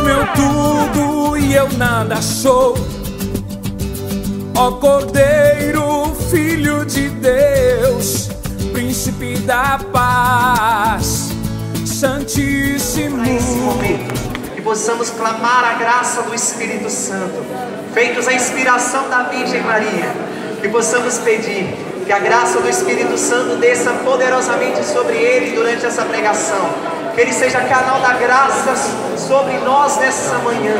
meu tudo e eu nada sou. Ó Cordeiro, Filho de Deus, Príncipe da paz, Santíssimo. Para esse momento, que possamos clamar a graça do Espírito Santo, feitos a inspiração da Virgem Maria, que possamos pedir que a graça do Espírito Santo desça poderosamente sobre ele durante essa pregação, que ele seja canal da graça sobre nós nessa manhã,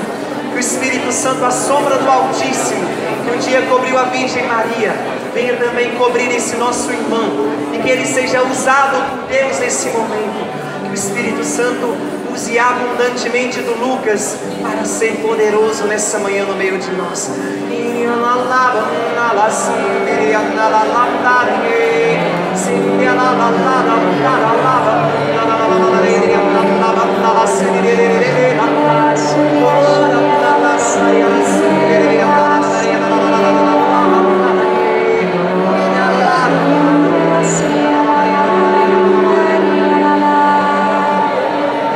que o Espírito Santo, a sombra do Altíssimo, que um dia cobriu a Virgem Maria, venha também cobrir esse nosso irmão, e que ele seja usado por Deus nesse momento, que o Espírito Santo use abundantemente do Lucas para ser poderoso nessa manhã no meio de nós.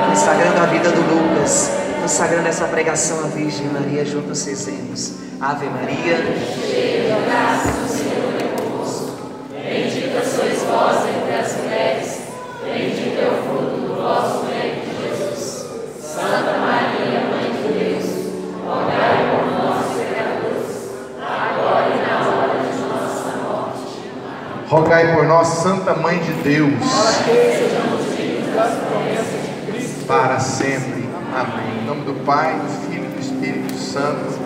Consagrando a vida do Lucas, consagrando essa pregação à Virgem Maria, juntos rezemos. Ave Maria, cheia de graça, o Senhor é convosco. Bendita sois vós entre as mulheres, bendito é o fruto do vosso ventre, Jesus. Santa Maria, Mãe de Deus, rogai por nós, pecadores, agora e na hora de nossa morte. Amém. Rogai por nós, Santa Mãe de Deus, para sempre. Amém. Em nome do Pai, do Filho e do Espírito Santo.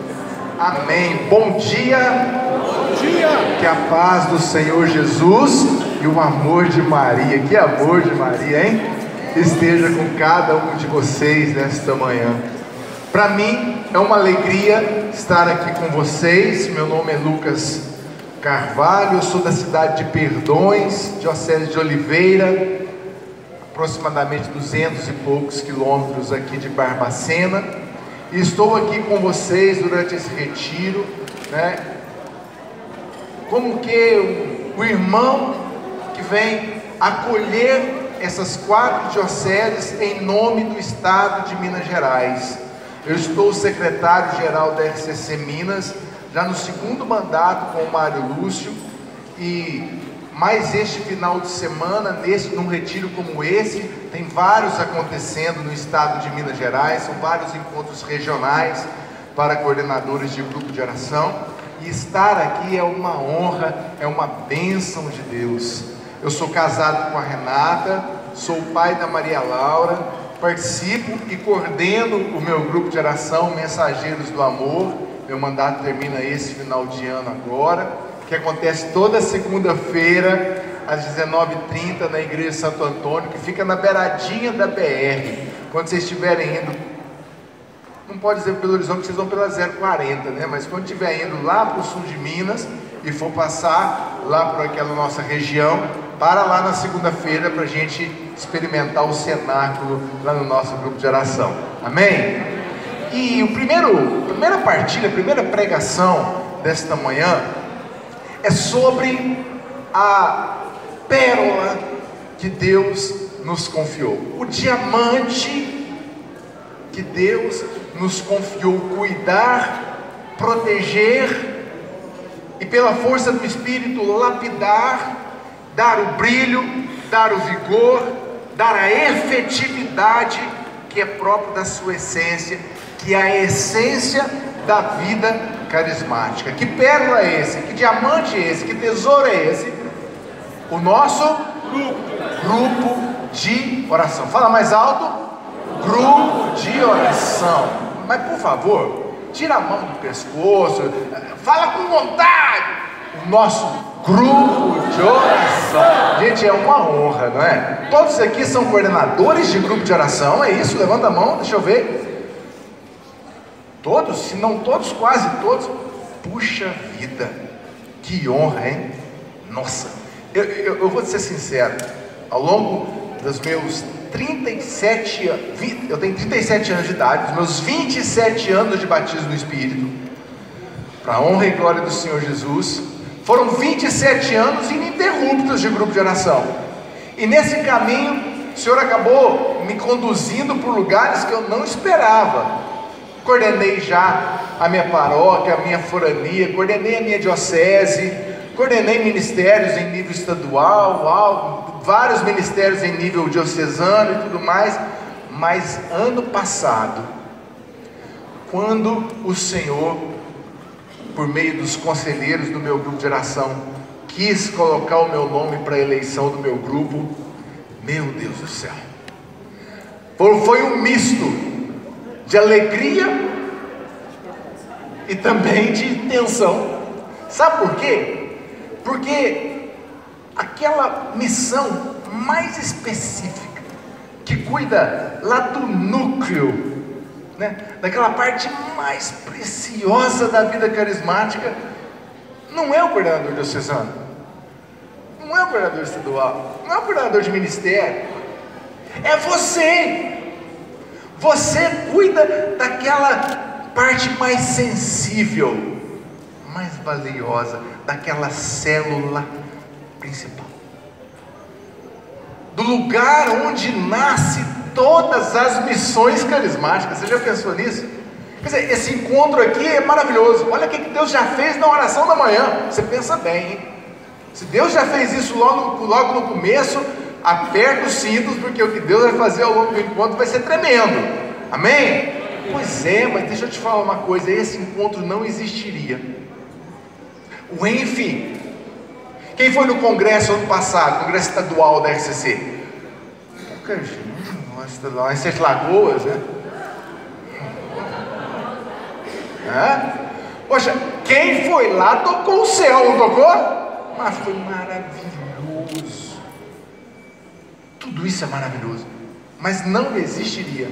Amém. Bom dia. Bom dia. Que a paz do Senhor Jesus e o amor de Maria, que amor de Maria, hein? Esteja com cada um de vocês nesta manhã. Para mim é uma alegria estar aqui com vocês. Meu nome é Lucas Carvalho, eu sou da cidade de Perdões, diocese de Oliveira, aproximadamente 200 e poucos quilômetros aqui de Barbacena. E estou aqui com vocês durante esse retiro, né? Como que o irmão que vem acolher essas 4 dioceses em nome do Estado de Minas Gerais. Eu estou secretário-geral da RCC Minas, já no 2º mandato com o Mário Lúcio, e mais este final de semana, num retiro como esse, tem vários acontecendo no estado de Minas Gerais, são vários encontros regionais para coordenadores de grupo de oração, e estar aqui é uma honra, é uma bênção de Deus. Eu sou casado com a Renata, sou o pai da Maria Laura, participo e coordeno o meu grupo de oração Mensageiros do Amor. Meu mandato termina esse final de ano agora, que acontece toda segunda-feira às 19h30 na Igreja Santo Antônio, que fica na beiradinha da BR. Quando vocês estiverem indo, não pode dizer Belo Horizonte, que vocês vão pela 040, né? Mas quando estiver indo lá para o sul de Minas e for passar lá por aquela nossa região, para lá na segunda-feira para a gente experimentar o cenáculo lá no nosso grupo de oração. Amém? E a primeira partilha, a primeira pregação desta manhã é sobre a pérola que Deus nos confiou, o diamante que Deus nos confiou cuidar, proteger e pela força do Espírito lapidar, dar o brilho, dar o vigor, dar a efetividade que é próprio da sua essência, que é a essência da vida carismática. Que pérola é esse? Que diamante é esse? Que tesouro é esse? O nosso grupo de oração. Fala mais alto. Grupo de oração. Mas por favor, tira a mão do pescoço, fala com vontade. O nosso grupo de oração. Gente, é uma honra, não é? Todos aqui são coordenadores de grupo de oração, é isso? Levanta a mão, deixa eu ver. Todos, se não todos, quase todos. Puxa vida, que honra, hein? Nossa, eu vou ser sincero, ao longo dos meus 37 anos, eu tenho 37 anos de idade, dos meus 27 anos de batismo no Espírito, para a honra e glória do Senhor Jesus, foram 27 anos ininterruptos de grupo de oração, e nesse caminho, o Senhor acabou me conduzindo por lugares que eu não esperava, coordenei já a minha paróquia, a minha forania, coordenei a minha diocese, coordenei ministérios em nível estadual, vários ministérios em nível diocesano e tudo mais. Mas ano passado, quando o Senhor, por meio dos conselheiros do meu grupo de oração, quis colocar o meu nome para a eleição do meu grupo, meu Deus do céu, foi um misto de alegria e também de tensão. Sabe por quê? Porque aquela missão mais específica, que cuida lá do núcleo, né, daquela parte mais preciosa da vida carismática, não é o coordenador diocesano, não é o coordenador estadual, não é o coordenador de ministério, é você. Você cuida daquela parte mais sensível, mais valiosa, daquela célula principal, do lugar onde nasce todas as missões carismáticas. Você já pensou nisso? Quer dizer, esse encontro aqui é maravilhoso. Olha o que Deus já fez na oração da manhã. Você pensa bem, hein? Se Deus já fez isso logo no começo, aperta os cintos, porque o que Deus vai fazer ao longo do encontro vai ser tremendo. Amém? Pois é, mas deixa eu te falar uma coisa: esse encontro não existiria. O ENF, quem foi no congresso ano passado, congresso estadual da RCC? Pouca gente, estadual, em Sete Lagoas, né? Poxa, quem foi lá tocou o céu, não tocou? Mas foi maravilhoso. Tudo isso é maravilhoso, mas não existiria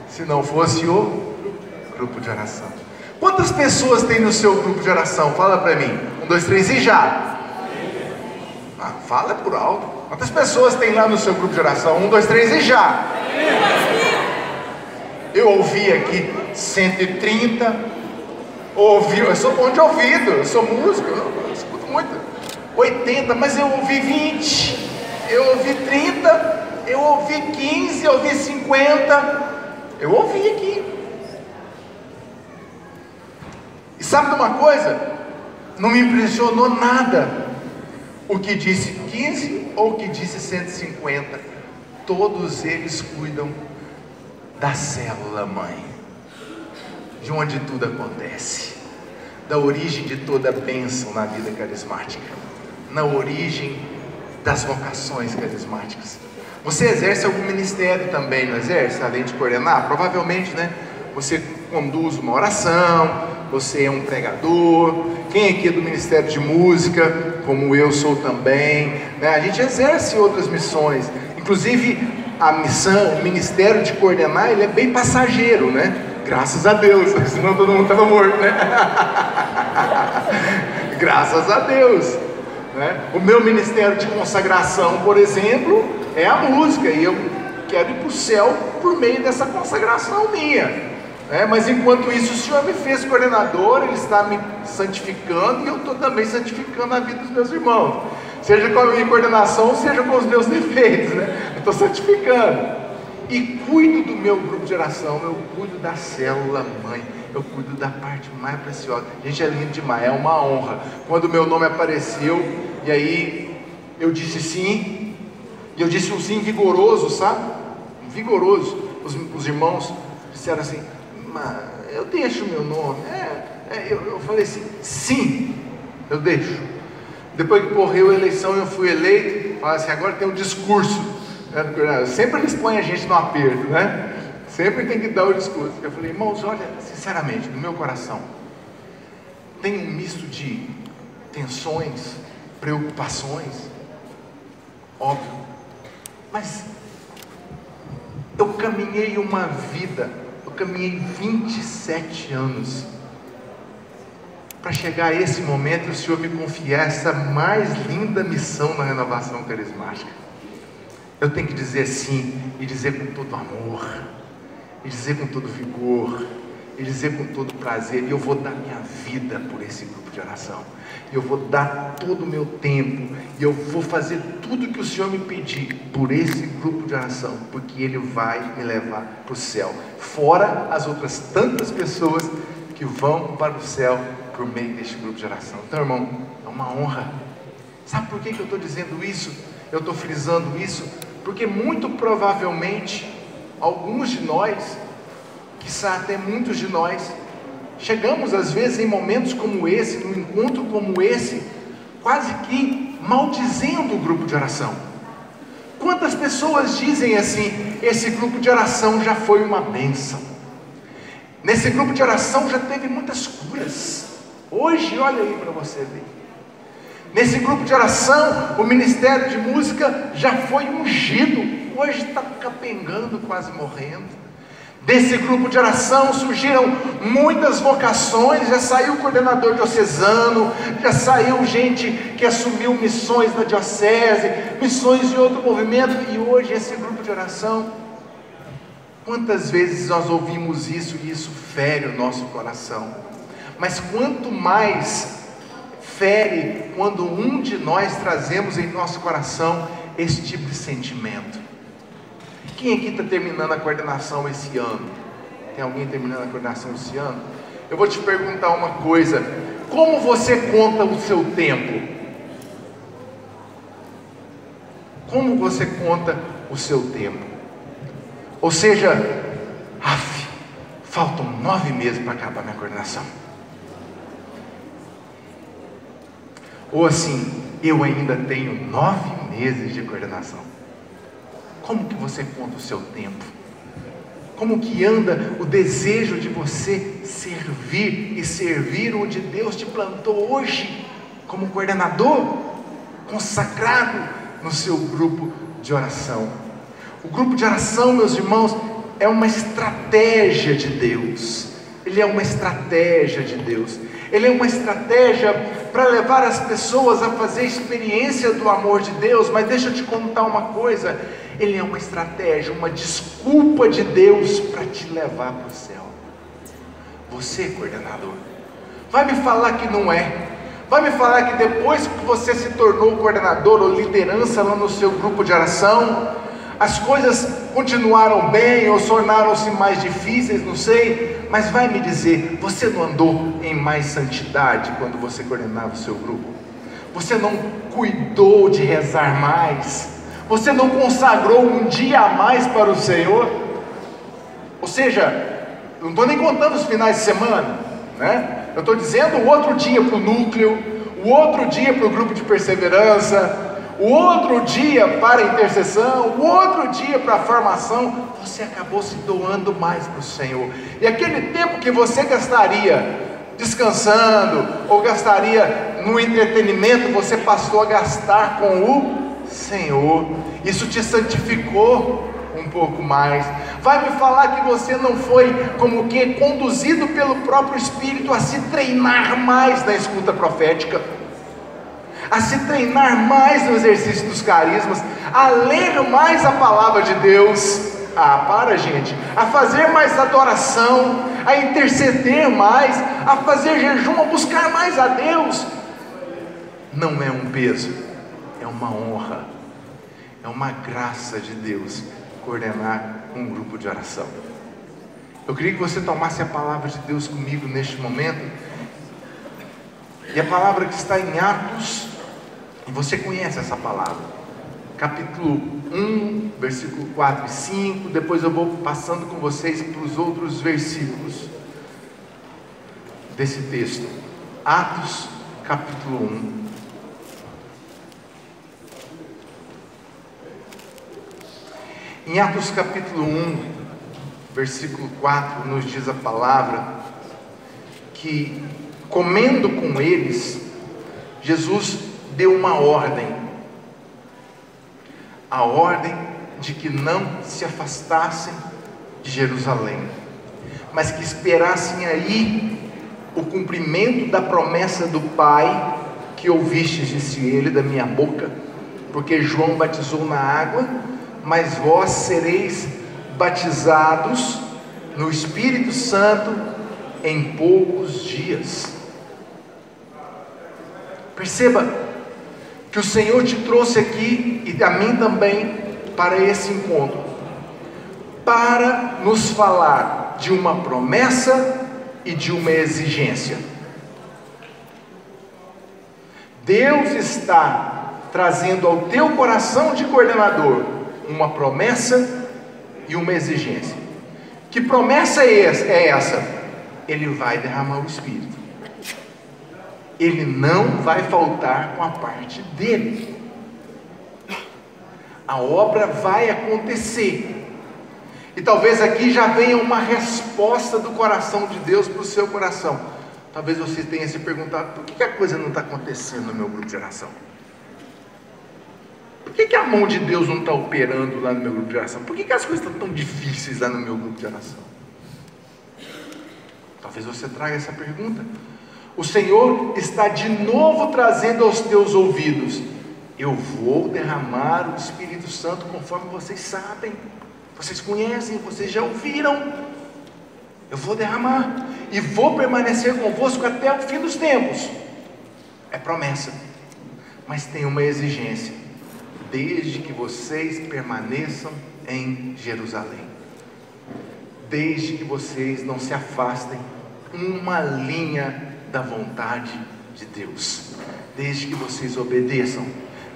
se não fosse o grupo de oração. Quantas pessoas tem no seu grupo de oração? Fala para mim. 1, 2, 3 e já. Fala por alto. Quantas pessoas tem lá no seu grupo de oração? 1, 2, 3 e já. Eu ouvi aqui 130. Eu sou bom de ouvido, eu sou músico, eu escuto muito. 80, mas eu ouvi 20, eu ouvi 30, eu ouvi 15, eu ouvi 50. Eu ouvi aqui. E sabe de uma coisa? Não me impressionou nada o que disse 15 ou o que disse 150. Todos eles cuidam da célula mãe, de onde tudo acontece, da origem de toda bênção na vida carismática, na origem das vocações carismáticas. Você exerce algum ministério também, não exerce? Além de coordenar, provavelmente, né? Você conduz uma oração, você é um pregador. Quem aqui é do Ministério de Música, como eu sou também, né? A gente exerce outras missões. Inclusive, a missão, o ministério de coordenar, ele é bem passageiro, né? Graças a Deus, senão todo mundo estava morto, né? Graças a Deus, né? O meu ministério de consagração, por exemplo, é a música, e eu quero ir para o céu por meio dessa consagração minha, né? Mas enquanto isso, o Senhor me fez coordenador, Ele está me santificando, e eu estou também santificando a vida dos meus irmãos, seja com a minha coordenação, seja com os meus defeitos, né? Eu estou santificando. E cuido do meu grupo de oração, eu cuido da célula mãe, eu cuido da parte mais preciosa. Gente, é lindo demais, é uma honra. Quando o meu nome apareceu, e aí eu disse sim, e eu disse um sim vigoroso, sabe? Vigoroso. Os irmãos disseram assim: mas eu deixo o meu nome. Eu falei assim: sim, eu deixo. Depois que correu a eleição, eu fui eleito. Falei assim: agora tem um discurso. Sempre eles põem a gente no aperto, né? Sempre tem que dar o discurso. Eu falei: irmãos, olha, sinceramente, no meu coração tem um misto de tensões, preocupações, óbvio, mas eu caminhei uma vida, eu caminhei 27 anos para chegar a esse momento e o Senhor me confiar essa mais linda missão na renovação carismática. Eu tenho que dizer sim, e dizer com todo amor, e dizer com todo vigor, e dizer com todo prazer: eu vou dar minha vida por esse grupo de oração, eu vou dar todo o meu tempo, e eu vou fazer tudo que o Senhor me pedir por esse grupo de oração, porque Ele vai me levar para o céu, fora as outras tantas pessoas que vão para o céu por meio deste grupo de oração. Então, irmão, é uma honra. Sabe por que eu estou dizendo isso? Eu estou frisando isso porque muito provavelmente alguns de nós, quiçá até muitos de nós, chegamos às vezes em momentos como esse, num encontro como esse, quase que maldizendo o grupo de oração. Quantas pessoas dizem assim: esse grupo de oração já foi uma bênção, nesse grupo de oração já teve muitas curas. Hoje, olha aí para você ver, nesse grupo de oração o ministério de música já foi ungido, hoje está capengando, quase morrendo. Desse grupo de oração surgiram muitas vocações, já saiu coordenador diocesano, já saiu gente que assumiu missões na diocese, missões de outro movimento, e hoje esse grupo de oração, quantas vezes nós ouvimos isso e isso fere o nosso coração, mas quanto mais fere quando um de nós trazemos em nosso coração esse tipo de sentimento. Quem aqui está terminando a coordenação esse ano? Tem alguém terminando a coordenação esse ano? Eu vou te perguntar uma coisa: como você conta o seu tempo? Como você conta o seu tempo? Ou seja, faltam 9 meses para acabar minha coordenação. Ou assim, eu ainda tenho 9 meses de coordenação. Como que você conta o seu tempo? Como que anda o desejo de você servir e servir onde Deus te plantou hoje, como coordenador, consagrado no seu grupo de oração? O grupo de oração, meus irmãos, é uma estratégia de Deus. Ele é uma estratégia de Deus. Ele é uma estratégia para levar as pessoas a fazer experiência do amor de Deus. Mas deixa eu te contar uma coisa: ele é uma estratégia, uma desculpa de Deus para te levar para o céu. Você, coordenador, vai me falar que não é? Vai me falar que depois que você se tornou coordenador ou liderança lá no seu grupo de oração, as coisas continuaram bem ou tornaram-se mais difíceis, não sei, mas vai me dizer, você não andou em mais santidade quando você coordenava o seu grupo? Você não cuidou de rezar mais? Você não consagrou um dia a mais para o Senhor? Ou seja, não estou nem contando os finais de semana, né? Eu estou dizendo o outro dia para o núcleo, o outro dia para o grupo de perseverança, o outro dia para a intercessão, o outro dia para a formação. Você acabou se doando mais para o Senhor, e aquele tempo que você gastaria descansando, ou gastaria no entretenimento, você passou a gastar com o Senhor. Isso te santificou um pouco mais. Vai me falar que você não foi como que conduzido pelo próprio Espírito a se treinar mais na escuta profética, a se treinar mais no exercício dos carismas, a ler mais a palavra de Deus, gente, a fazer mais adoração, a interceder mais, a fazer jejum, a buscar mais a Deus. Não é um peso, é uma honra, é uma graça de Deus coordenar um grupo de oração. Eu queria que você tomasse a palavra de Deus comigo neste momento, e a palavra que está em Atos, e você conhece essa palavra, capítulo 1, versículo 4 e 5, depois eu vou passando com vocês para os outros versículos desse texto. Atos, capítulo 1. Em Atos capítulo 1, versículo 4, nos diz a palavra que, comendo com eles, Jesus deu uma ordem, a ordem de que não se afastassem de Jerusalém, mas que esperassem aí o cumprimento da promessa do Pai, que ouvistes, disse ele, da minha boca, porque João batizou na água, mas vós sereis batizados no Espírito Santo em poucos dias. Perceba que o Senhor te trouxe aqui, e a mim também, para esse encontro, para nos falar de uma promessa e de uma exigência. Deus está trazendo ao teu coração de coordenador uma promessa e uma exigência. Que promessa é essa? Ele vai derramar o Espírito. Ele não vai faltar com a parte dele. A obra vai acontecer. E talvez aqui já venha uma resposta do coração de Deus para o seu coração. Talvez você tenha se perguntado: por que a coisa não está acontecendo no meu grupo de oração? Por que a mão de Deus não está operando lá no meu grupo de oração? Por que as coisas estão tão difíceis lá no meu grupo de oração? Talvez você traga essa pergunta. O Senhor está de novo trazendo aos teus ouvidos: eu vou derramar o Espírito Santo conforme vocês sabem, vocês conhecem, vocês já ouviram. Eu vou derramar e vou permanecer convosco até o fim dos tempos. É promessa, mas tem uma exigência: desde que vocês permaneçam em Jerusalém, desde que vocês não se afastem uma linha da vontade de Deus, desde que vocês obedeçam,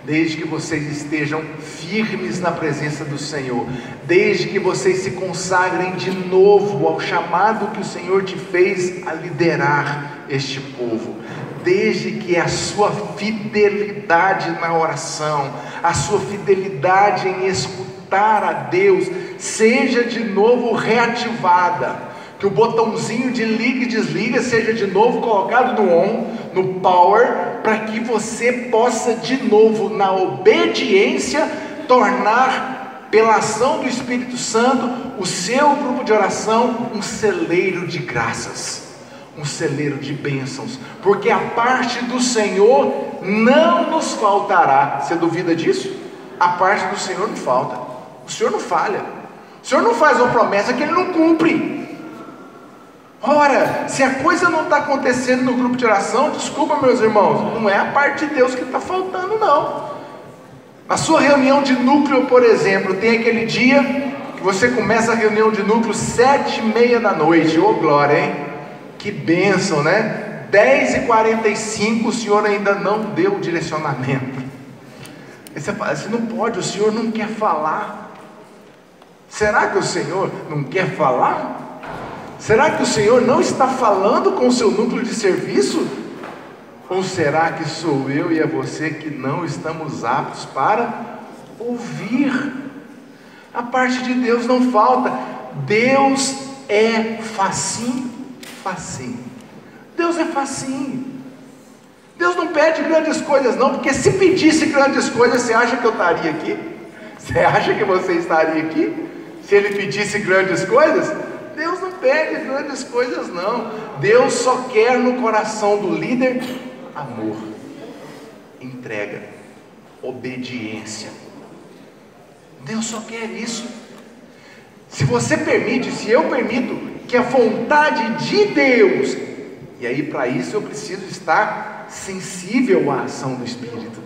desde que vocês estejam firmes na presença do Senhor, desde que vocês se consagrem de novo ao chamado que o Senhor te fez a liderar este povo, desde que a sua fidelidade na oração, a sua fidelidade em escutar a Deus seja de novo reativada, que o botãozinho de liga e desliga seja de novo colocado no on, no power, para que você possa de novo, na obediência, tornar, pela ação do Espírito Santo, o seu grupo de oração um celeiro de graças, um celeiro de bênçãos, porque a parte do Senhor não nos faltará. Você duvida disso? A parte do Senhor não falta, o Senhor não falha, o Senhor não faz uma promessa que Ele não cumpre. Ora, se a coisa não está acontecendo no grupo de oração, desculpa meus irmãos, não é a parte de Deus que está faltando não. Na sua reunião de núcleo, por exemplo, tem aquele dia que você começa a reunião de núcleo 7h30 da noite, ô glória, hein? Que bênção, né? 10h45 o Senhor ainda não deu o direcionamento. Aí você fala assim: não pode, o Senhor não quer falar. Será que o Senhor não quer falar? Será que o Senhor não está falando com o seu núcleo de serviço? Ou será que sou eu e é você que não estamos aptos para ouvir? A parte de Deus não falta. Deus é facinho, facinho. Deus é facinho. Deus não pede grandes coisas não, porque se pedisse grandes coisas, você acha que eu estaria aqui? Você acha que você estaria aqui? Se Ele pedisse grandes coisas? Deus não pede grandes coisas não. Deus só quer no coração do líder amor, entrega, obediência. Deus só quer isso. Se você permite, se eu permito que a vontade de Deus, e aí para isso eu preciso estar sensível à ação do Espírito.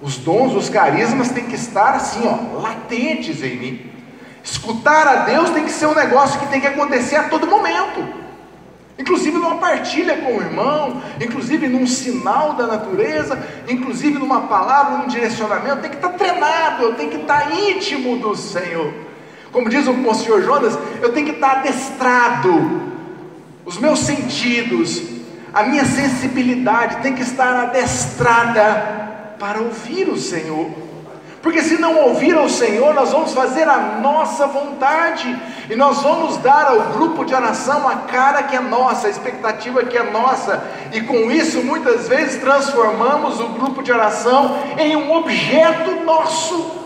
Os dons, os carismas têm que estar assim, ó, latentes em mim. Escutar a Deus tem que ser um negócio que tem que acontecer a todo momento, inclusive numa partilha com o irmão, inclusive num sinal da natureza, inclusive numa palavra, num direcionamento. Tem que estar treinado, eu tenho que estar íntimo do Senhor. Como diz o Monsenhor Jonas, eu tenho que estar adestrado, os meus sentidos, a minha sensibilidade tem que estar adestrada para ouvir o Senhor. Porque se não ouvir ao Senhor, nós vamos fazer a nossa vontade, e nós vamos dar ao grupo de oração a cara que é nossa, a expectativa que é nossa, e com isso muitas vezes transformamos o grupo de oração em um objeto nosso,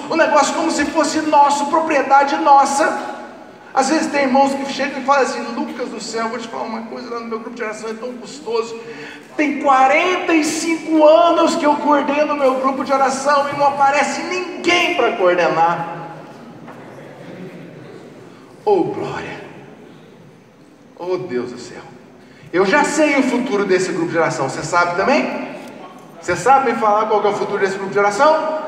o negócio como se fosse nosso, propriedade nossa. Às vezes tem irmãos que chegam e falam assim: Lucas do céu, vou te falar uma coisa, lá no meu grupo de oração é tão custoso, tem 45 anos que eu coordeno o meu grupo de oração e não aparece ninguém para coordenar. Oh glória! Oh Deus do céu, eu já sei o futuro desse grupo de oração. Você sabe também? Você sabe me falar qual que é o futuro desse grupo de oração?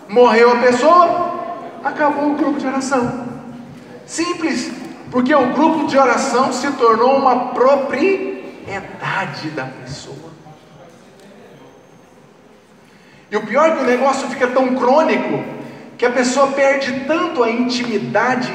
Morreu a pessoa, acabou o grupo de oração. Simples, porque o grupo de oração se tornou uma propriedade da pessoa. E o pior é que o negócio fica tão crônico, que a pessoa perde tanto a intimidade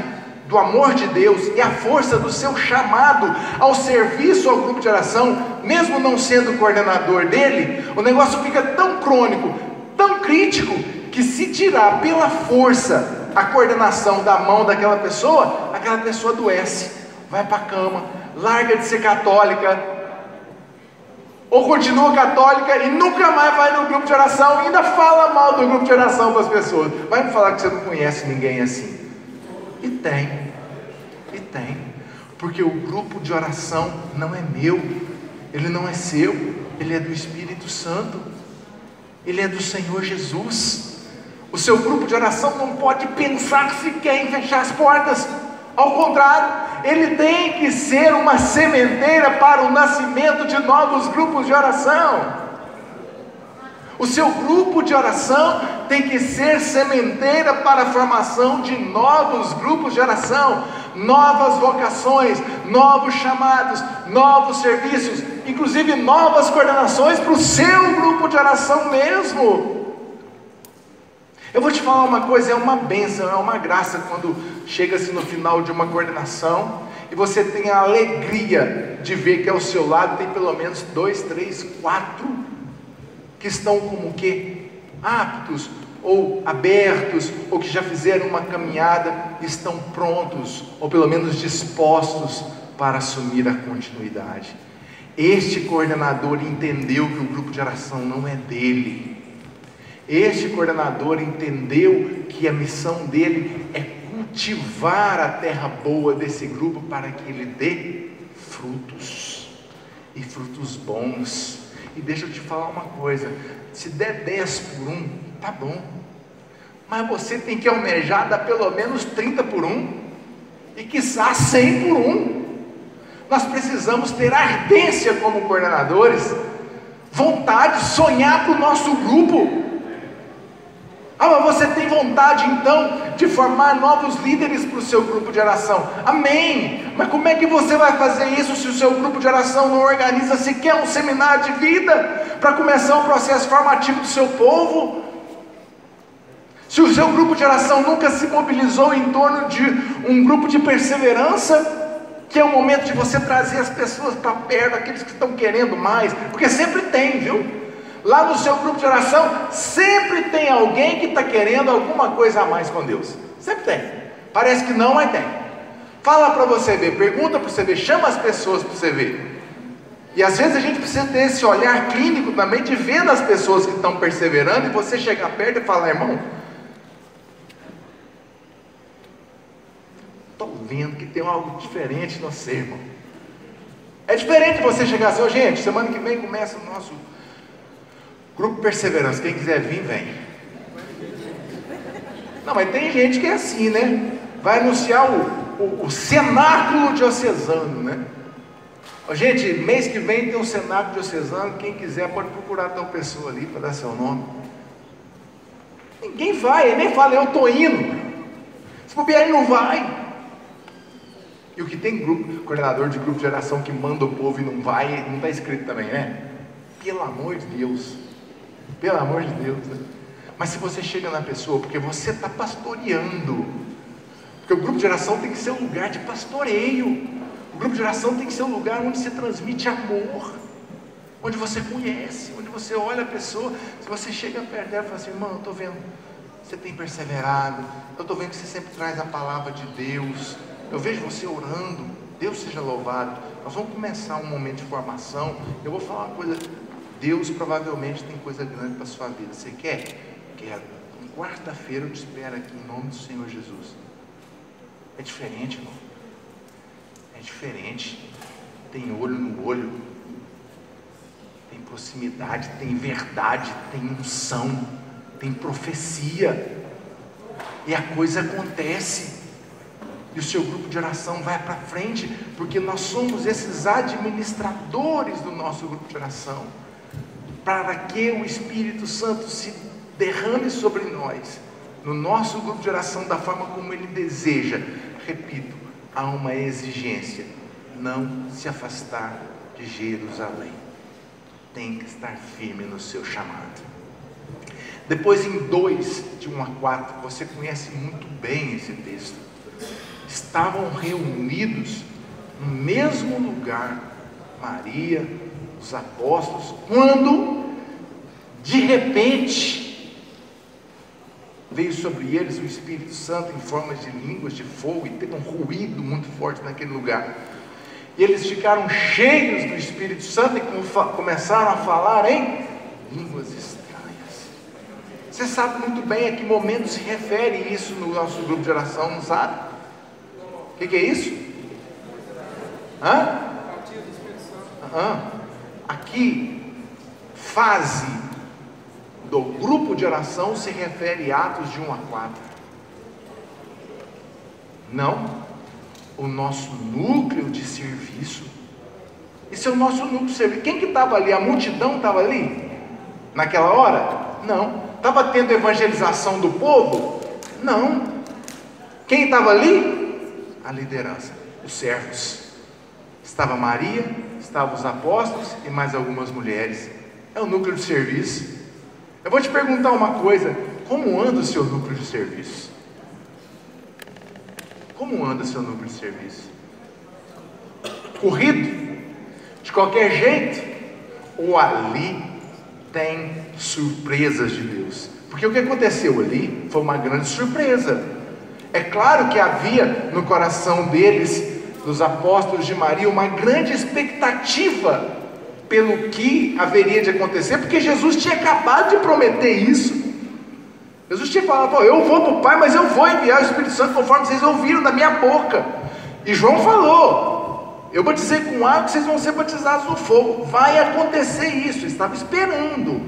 do amor de Deus e a força do seu chamado ao serviço ao grupo de oração, mesmo não sendo coordenador dele. O negócio fica tão crônico, tão crítico, que se tirar pela força a coordenação da mão daquela pessoa, aquela pessoa adoece, vai para a cama, larga de ser católica, ou continua católica e nunca mais vai no grupo de oração, e ainda fala mal do grupo de oração para as pessoas. Vai me falar que você não conhece ninguém assim. E tem, porque o grupo de oração não é meu, ele não é seu, ele é do Espírito Santo, ele é do Senhor Jesus. O seu grupo de oração não pode pensar sequer em fechar as portas. Ao contrário, ele tem que ser uma sementeira para o nascimento de novos grupos de oração. O seu grupo de oração tem que ser sementeira para a formação de novos grupos de oração, novas vocações, novos chamados, novos serviços, inclusive novas coordenações para o seu grupo de oração mesmo. Eu vou te falar uma coisa, é uma bênção, é uma graça quando chega-se no final de uma coordenação e você tem a alegria de ver que ao seu lado tem pelo menos 2, 3, 4 que estão como que aptos ou abertos, ou que já fizeram uma caminhada, estão prontos, ou pelo menos dispostos para assumir a continuidade. Este coordenador entendeu que o grupo de oração não é dele. Este coordenador entendeu que a missão dele é cultivar a terra boa desse grupo para que ele dê frutos, e frutos bons. E deixa eu te falar uma coisa, se der 10 por 1, tá bom, mas você tem que almejar dar pelo menos 30 por 1, e quiçá 100 por 1. Nós precisamos ter ardência como coordenadores, vontade, sonhar para o nosso grupo. Ah, mas você tem vontade então de formar novos líderes para o seu grupo de oração? Amém! Mas como é que você vai fazer isso se o seu grupo de oração não organiza sequer um seminário de vida para começar um processo formativo do seu povo? Se o seu grupo de oração nunca se mobilizou em torno de um grupo de perseverança, que é o momento de você trazer as pessoas para perto, aqueles que estão querendo mais, porque sempre tem, viu? Lá no seu grupo de oração, sempre tem alguém que está querendo alguma coisa a mais com Deus. Sempre tem. Parece que não, mas tem. Fala para você ver, pergunta para você ver, chama as pessoas para você ver. E às vezes a gente precisa ter esse olhar clínico também, de ver as pessoas que estão perseverando, e você chegar perto e falar: irmão, estou vendo que tem algo diferente no você, irmão. É diferente você chegar assim: gente, semana que vem começa o nosso grupo Perseverança, quem quiser vir, vem. Não, mas tem gente que é assim, né? Vai anunciar o cenáculo diocesano, né? Gente, mês que vem tem um cenáculo diocesano, quem quiser pode procurar tal pessoa ali para dar seu nome. Ninguém vai, ele nem fala: eu estou indo. Se bobear, ele não vai. E o que tem coordenador de grupo de oração que manda o povo e não vai, não está escrito também, né? Pelo amor de Deus. Pelo amor de Deus. Mas se você chega na pessoa, porque você está pastoreando, porque o grupo de oração tem que ser um lugar de pastoreio, o grupo de oração tem que ser um lugar onde se transmite amor, onde você conhece, onde você olha a pessoa. Se você chega perto dela e fala assim: irmão, eu estou vendo, você tem perseverado, eu estou vendo que você sempre traz a palavra de Deus, eu vejo você orando, Deus seja louvado. Nós vamos começar um momento de formação, eu vou falar uma coisa, Deus provavelmente tem coisa grande para a sua vida. Você quer? Quero. Quarta-feira eu te espero aqui em nome do Senhor Jesus. É diferente, irmão. É diferente. Tem olho no olho, tem proximidade, tem verdade, tem unção, tem profecia, e a coisa acontece. E o seu grupo de oração vai para frente, porque nós somos esses administradores do nosso grupo de oração, para que o Espírito Santo se derrame sobre nós, no nosso grupo de oração, da forma como Ele deseja. Repito, há uma exigência: não se afastar de Jerusalém, tem que estar firme no seu chamado. Depois, em 2, de 1 a 4, você conhece muito bem esse texto. Estavam reunidos no mesmo lugar, Maria, os apóstolos, quando de repente veio sobre eles o Espírito Santo em forma de línguas de fogo, e teve um ruído muito forte naquele lugar, e eles ficaram cheios do Espírito Santo e começaram a falar em línguas estranhas. Você sabe muito bem a que momento se refere isso no nosso grupo de oração, não sabe? O que é isso? Aqui, fase do grupo de oração se refere a Atos de 1 a 4. Não, o nosso núcleo de serviço. Esse é o nosso núcleo de serviço. Quem que estava ali? A multidão estava ali? Naquela hora? Não. Estava tendo evangelização do povo? Não. Quem estava ali? A liderança, os servos. Estava Maria, estavam os apóstolos e mais algumas mulheres. É o núcleo de serviço. Eu vou te perguntar uma coisa: como anda o seu núcleo de serviço? Como anda o seu núcleo de serviço? Corrido? De qualquer jeito? Ou ali tem surpresas de Deus? Porque o que aconteceu ali foi uma grande surpresa. É claro que havia no coração deles, dos apóstolos de Maria, uma grande expectativa pelo que haveria de acontecer, porque Jesus tinha acabado de prometer isso. Jesus tinha falado: eu vou para o Pai, mas eu vou enviar o Espírito Santo conforme vocês ouviram da minha boca. E João falou: eu vou dizer com água que vocês vão ser batizados no fogo. Vai acontecer isso. Estava esperando,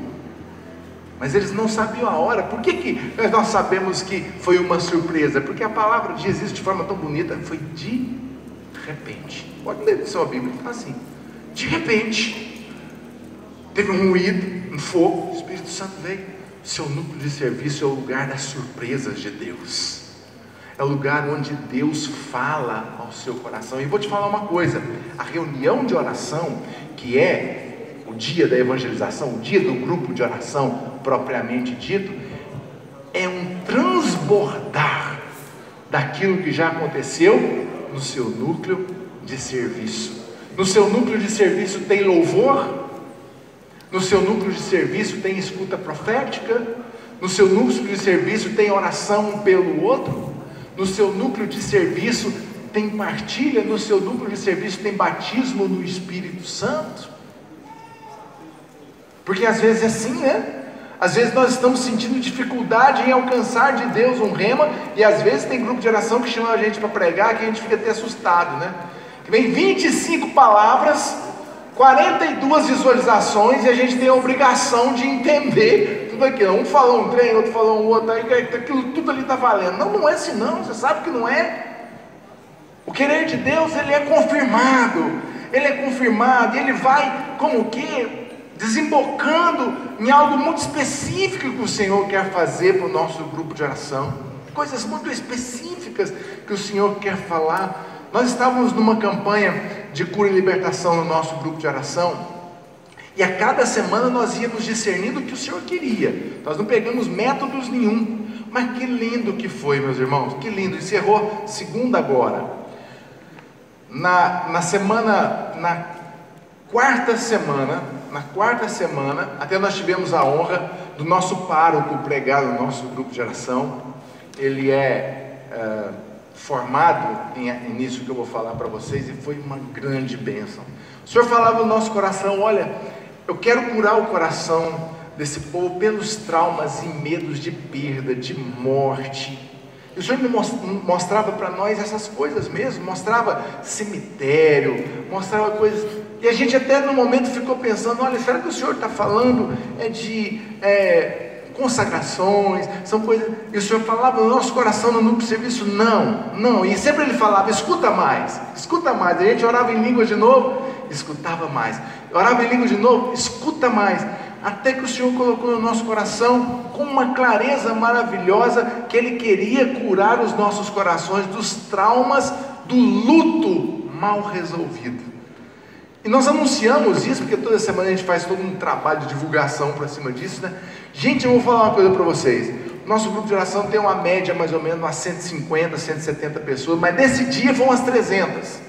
mas eles não sabiam a hora. Por que nós sabemos que foi uma surpresa? Porque a palavra diz isso de forma tão bonita: foi de repente. Pode ler na sua Bíblia, está assim: de repente, teve um ruído, um fogo, o Espírito Santo veio. Seu núcleo de serviço é o lugar das surpresas de Deus, é o lugar onde Deus fala ao seu coração. E vou te falar uma coisa: a reunião de oração, que é o dia da evangelização, o dia do grupo de oração propriamente dito, é um transbordar daquilo que já aconteceu no seu núcleo de serviço. No seu núcleo de serviço tem louvor, no seu núcleo de serviço tem escuta profética, no seu núcleo de serviço tem oração um pelo outro, no seu núcleo de serviço tem partilha, no seu núcleo de serviço tem batismo no Espírito Santo. Porque às vezes é assim, né? Às vezes nós estamos sentindo dificuldade em alcançar de Deus um rema, e às vezes tem grupo de oração que chama a gente para pregar, que a gente fica até assustado, né? Que vem 25 palavras, 42 visualizações, e a gente tem a obrigação de entender tudo aquilo. Um falou um trem, outro falou um outro, aí aquilo tudo ali está valendo. Não, não é assim não, você sabe que não é. O querer de Deus, ele é confirmado, e ele vai como que desembocando em algo muito específico que o Senhor quer fazer para o nosso grupo de oração, coisas muito específicas que o Senhor quer falar. Nós estávamos numa campanha de cura e libertação no nosso grupo de oração, e a cada semana nós íamos discernindo o que o Senhor queria. Nós não pegamos métodos nenhum, mas que lindo que foi, meus irmãos, que lindo. Encerrou segunda agora, na quarta semana, até nós tivemos a honra do nosso pároco pregar no nosso grupo de oração. Ele é formado nisso que eu vou falar para vocês, e foi uma grande bênção. O Senhor falava no nosso coração: olha, eu quero curar o coração desse povo pelos traumas e medos de perda, de morte. E o Senhor me mostrava para nós essas coisas mesmo, mostrava cemitério, mostrava coisas, e a gente até no momento ficou pensando: olha, será que o Senhor está falando de consagrações, são coisas, e o Senhor falava no nosso coração no núcleo de serviço, não, e sempre Ele falava, escuta mais, a gente orava em línguas de novo, escutava mais, orava em línguas de novo, escuta mais, até que o Senhor colocou no nosso coração, com uma clareza maravilhosa, que Ele queria curar os nossos corações dos traumas, do luto mal resolvido. E nós anunciamos isso, porque toda semana a gente faz todo um trabalho de divulgação para cima disso, né? Gente, eu vou falar uma coisa para vocês. Nosso grupo de oração tem uma média mais ou menos umas 150, 170 pessoas, mas nesse dia vão umas 300.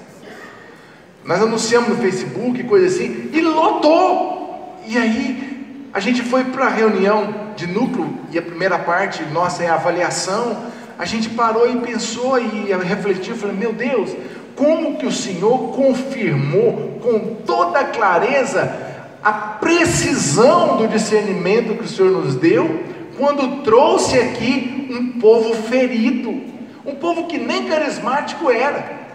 Nós anunciamos no Facebook, coisa assim, e lotou. E aí, a gente foi para a reunião de núcleo, e a primeira parte nossa é a avaliação. A gente parou e pensou e refletiu, falei, meu Deus, como que o Senhor confirmou com toda clareza a precisão do discernimento que o Senhor nos deu, quando trouxe aqui um povo ferido, um povo que nem carismático era,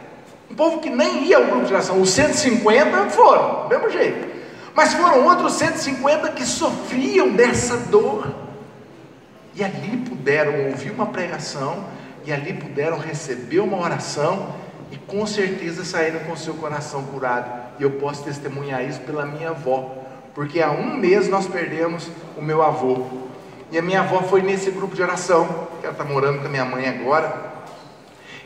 um povo que nem ia ao grupo de oração. Os 150 foram, do mesmo jeito, mas foram outros 150 que sofriam dessa dor, e ali puderam ouvir uma pregação, e ali puderam receber uma oração, e com certeza saíram com o seu coração curado. E eu posso testemunhar isso pela minha avó, porque há um mês nós perdemos o meu avô, e a minha avó foi nesse grupo de oração, que ela está morando com a minha mãe agora,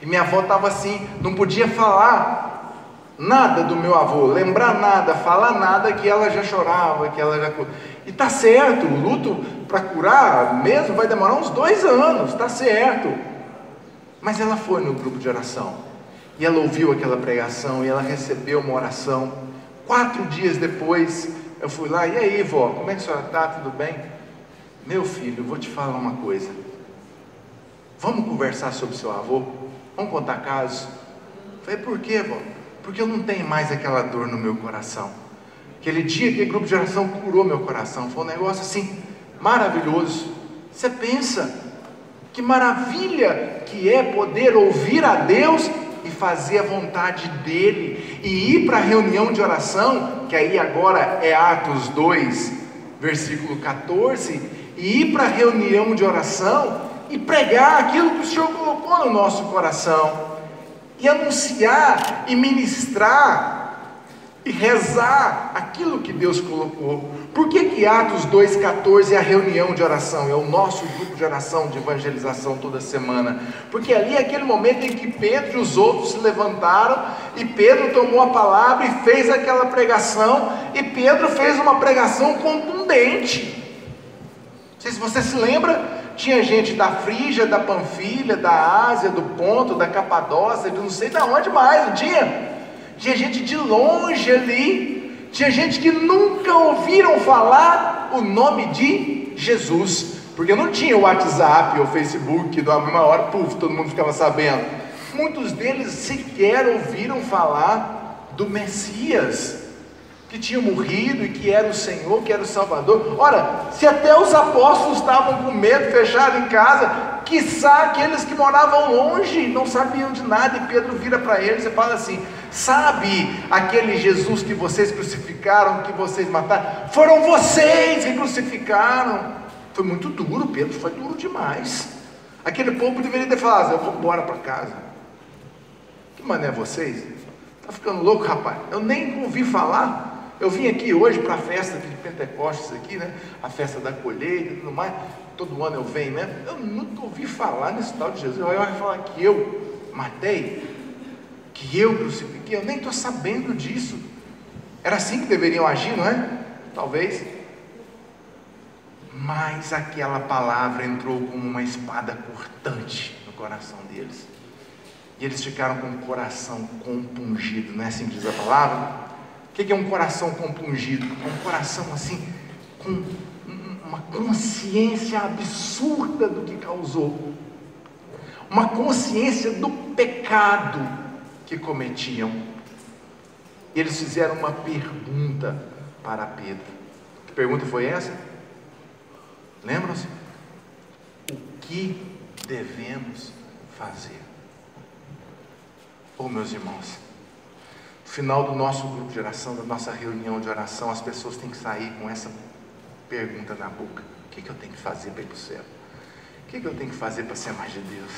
e minha avó estava assim, não podia falar nada do meu avô, lembrar nada, falar nada, que ela já chorava, que ela já... E está certo, o luto para curar mesmo vai demorar uns 2 anos, está certo, mas ela foi no grupo de oração, e ela ouviu aquela pregação, e ela recebeu uma oração. 4 dias depois, eu fui lá, e aí vó, como é que a senhora está, tudo bem? Meu filho, eu vou te falar uma coisa, vamos conversar sobre seu avô? Vamos contar casos? Eu falei, por quê, vó? Porque eu não tenho mais aquela dor no meu coração. Aquele dia que o grupo de oração curou meu coração, foi um negócio assim, maravilhoso. Você pensa, que maravilha que é poder ouvir a Deus e fazer a vontade dEle, e ir para a reunião de oração, que aí agora é Atos 2, versículo 14, e ir para a reunião de oração, e pregar aquilo que o Senhor colocou no nosso coração, e anunciar, e ministrar, e rezar aquilo que Deus colocou. Por que Atos 2,14 é a reunião de oração? É o nosso grupo de oração, de evangelização toda semana. Porque ali é aquele momento em que Pedro e os outros se levantaram, e Pedro tomou a palavra e fez aquela pregação, e Pedro fez uma pregação contundente. Não sei se você se lembra, tinha gente da Frígia, da Panfilha, da Ásia, do Ponto, da Capadócia, de não sei de onde mais, não tinha? Tinha gente de longe ali, tinha gente que nunca ouviram falar o nome de Jesus, porque não tinha o WhatsApp ou Facebook, de uma hora, todo mundo ficava sabendo. Muitos deles sequer ouviram falar do Messias, que tinha morrido e que era o Senhor, que era o Salvador. Ora, se até os apóstolos estavam com medo, fechados em casa, quiçá aqueles que moravam longe, não sabiam de nada, e Pedro vira para eles e fala assim, sabe aquele Jesus que vocês crucificaram, que vocês mataram? Foram vocês que crucificaram. Foi muito duro, Pedro, foi duro demais. Aquele povo deveria ter falado, eu vou embora para casa. Que mané vocês? Está ficando louco, rapaz? Eu nem ouvi falar. Eu vim aqui hoje para a festa de Pentecostes aqui, né? A festa da colheita e tudo mais. Todo ano eu venho, né? Eu nunca ouvi falar nesse tal de Jesus. Eu ia falar que eu matei, que eu crucifiquei. Eu nem estou sabendo disso. Era assim que deveriam agir, não é? Talvez. Mas aquela palavra entrou como uma espada cortante no coração deles. E eles ficaram com o coração compungido, não é assim que diz a palavra? O que é um coração compungido? É um coração assim, com uma consciência absurda do que causou, uma consciência do pecado que cometiam. E eles fizeram uma pergunta para Pedro. Que pergunta foi essa? Lembram-se? O que devemos fazer? Oh, meus irmãos, no final do nosso grupo de oração, da nossa reunião de oração, as pessoas têm que sair com essa pergunta na boca. O que eu tenho que fazer para ir para o céu? O que eu tenho que fazer para ser mais de Deus?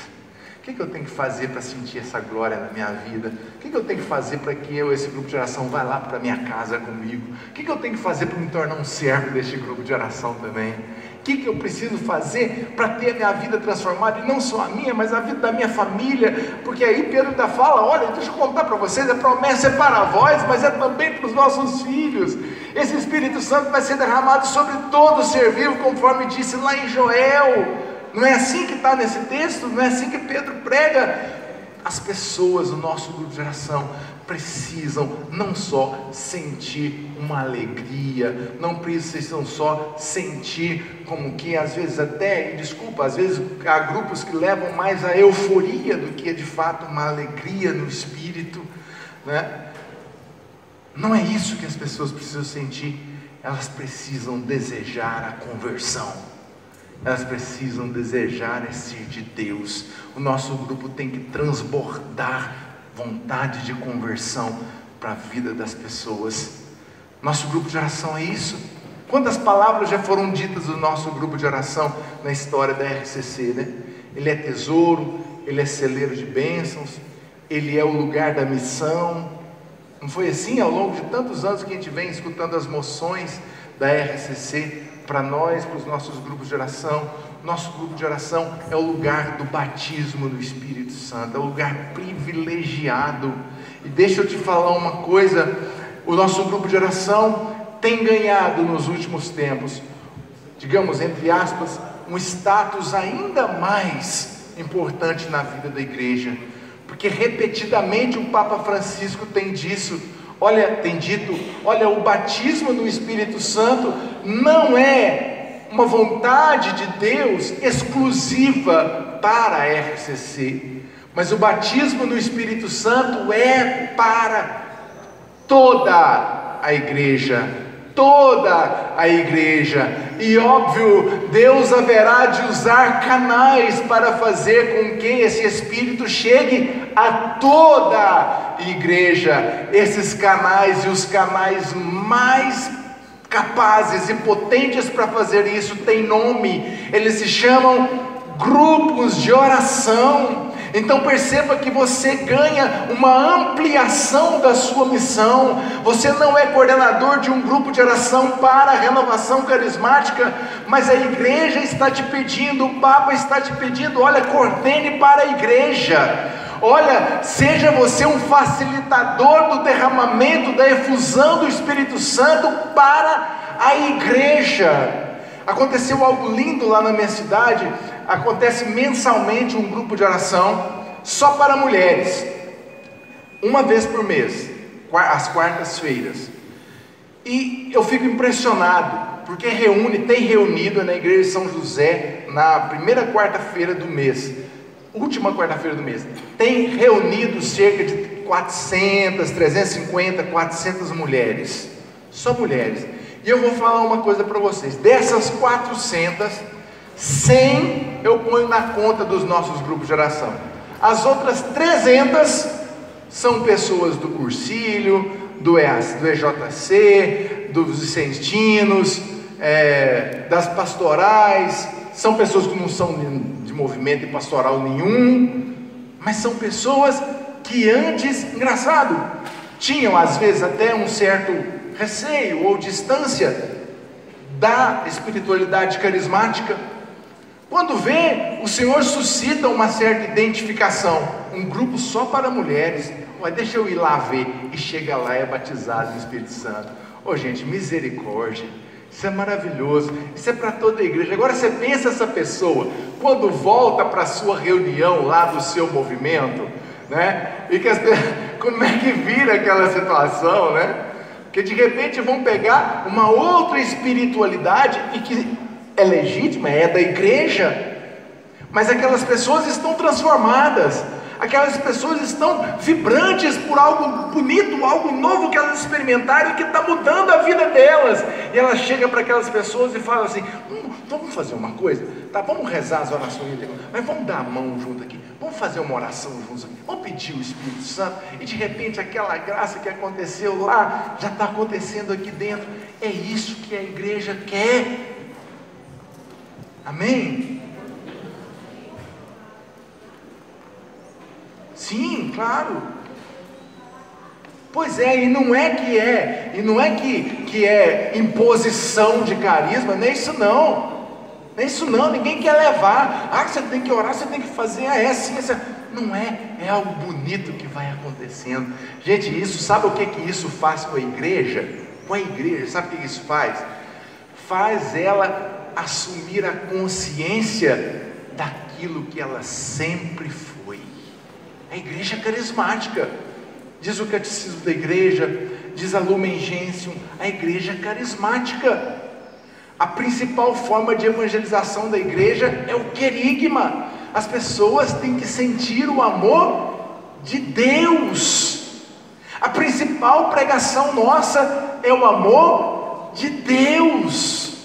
O que eu tenho que fazer para sentir essa glória na minha vida? O que eu tenho que fazer para que esse grupo de oração vá lá para a minha casa comigo? O que eu tenho que fazer para me tornar um servo deste grupo de oração também? O que eu preciso fazer para ter a minha vida transformada? E não só a minha, mas a vida da minha família. Porque aí Pedro ainda fala, olha, deixa eu contar para vocês, a promessa é para vós, mas é também para os nossos filhos. Esse Espírito Santo vai ser derramado sobre todo ser vivo, conforme disse lá em Joel. Não é assim que está nesse texto? Não é assim que Pedro prega? As pessoas do nosso grupo de oração precisam não só sentir uma alegria, não precisam só sentir como que às vezes até, desculpa, às vezes há grupos que levam mais a euforia do que de fato uma alegria no espírito, né? Não é isso que as pessoas precisam sentir, elas precisam desejar a conversão. Elas precisam desejar ser de Deus. O nosso grupo tem que transbordar vontade de conversão para a vida das pessoas. Nosso grupo de oração é isso. Quantas palavras já foram ditas do nosso grupo de oração na história da RCC, né? Ele é tesouro, ele é celeiro de bênçãos, ele é o lugar da missão. Não foi assim ao longo de tantos anos que a gente vem escutando as moções da RCC para nós, para os nossos grupos de oração? Nosso grupo de oração é o lugar do batismo do Espírito Santo, é o lugar privilegiado. E deixa eu te falar uma coisa, o nosso grupo de oração tem ganhado nos últimos tempos, digamos, entre aspas, um status ainda mais importante na vida da igreja, porque repetidamente o Papa Francisco tem dito, olha, o batismo no Espírito Santo não é uma vontade de Deus exclusiva para a RCC, mas o batismo no Espírito Santo é para toda a igreja, e óbvio, Deus haverá de usar canais para fazer com que esse Espírito chegue a toda a igreja. Esses canais, e os canais mais capazes e potentes para fazer isso, tem nome, eles se chamam grupos de oração. Então perceba que você ganha uma ampliação da sua missão. Você não é coordenador de um grupo de oração para a renovação carismática, mas a igreja está te pedindo, o Papa está te pedindo, olha, coordene para a igreja. Olha, seja você um facilitador do derramamento, da efusão do Espírito Santo para a igreja. Aconteceu algo lindo lá na minha cidade. Acontece mensalmente um grupo de oração só para mulheres, uma vez por mês, às quartas-feiras. E eu fico impressionado, porque tem reunido na igreja de São José na primeira quarta-feira do mês, última quarta-feira do mês, tem reunido cerca de 400, 350, 400 mulheres, só mulheres. E eu vou falar uma coisa para vocês, dessas 400, 100 eu ponho na conta dos nossos grupos de oração. As outras 300 são pessoas do Cursilho, do EJC, dos Vicentinos, das pastorais. São pessoas que não são de movimento pastoral nenhum, mas são pessoas que antes, engraçado, tinham às vezes até um certo receio ou distância da espiritualidade carismática. Quando vê, o Senhor suscita uma certa identificação, um grupo só para mulheres. Ué, deixa eu ir lá ver, e chega lá e é batizado no Espírito Santo. Gente, misericórdia, isso é maravilhoso, isso é para toda a igreja. Agora você pensa essa pessoa, quando volta para a sua reunião lá do seu movimento, né? E como é que vira aquela situação, né? Porque de repente vão pegar uma outra espiritualidade, e que é legítima, é da igreja, mas aquelas pessoas estão transformadas, aquelas pessoas estão vibrantes por algo bonito, algo novo que elas experimentaram e que está mudando a vida delas. E ela chega para aquelas pessoas e fala assim: vamos fazer uma coisa, tá? Vamos rezar as orações, mas vamos dar a mão junto aqui, vamos fazer uma oração juntos aqui, vamos pedir o Espírito Santo. E de repente aquela graça que aconteceu lá já está acontecendo aqui dentro. É isso que a igreja quer. Amém? Sim, claro. Pois é, e não é que é imposição de carisma, não é isso não. Não é isso não, ninguém quer levar. Ah, você tem que orar, você tem que fazer, assim, não é, é algo bonito que vai acontecendo. Gente, isso, sabe o que isso faz com a igreja? Com a igreja, sabe o que isso faz? Faz ela assumir a consciência daquilo que ela sempre foi. A igreja é carismática. Diz o catecismo da igreja, diz a Lumen Gentium, a igreja é carismática. A principal forma de evangelização da igreja é o querigma. As pessoas têm que sentir o amor de Deus. A principal pregação nossa é o amor de Deus.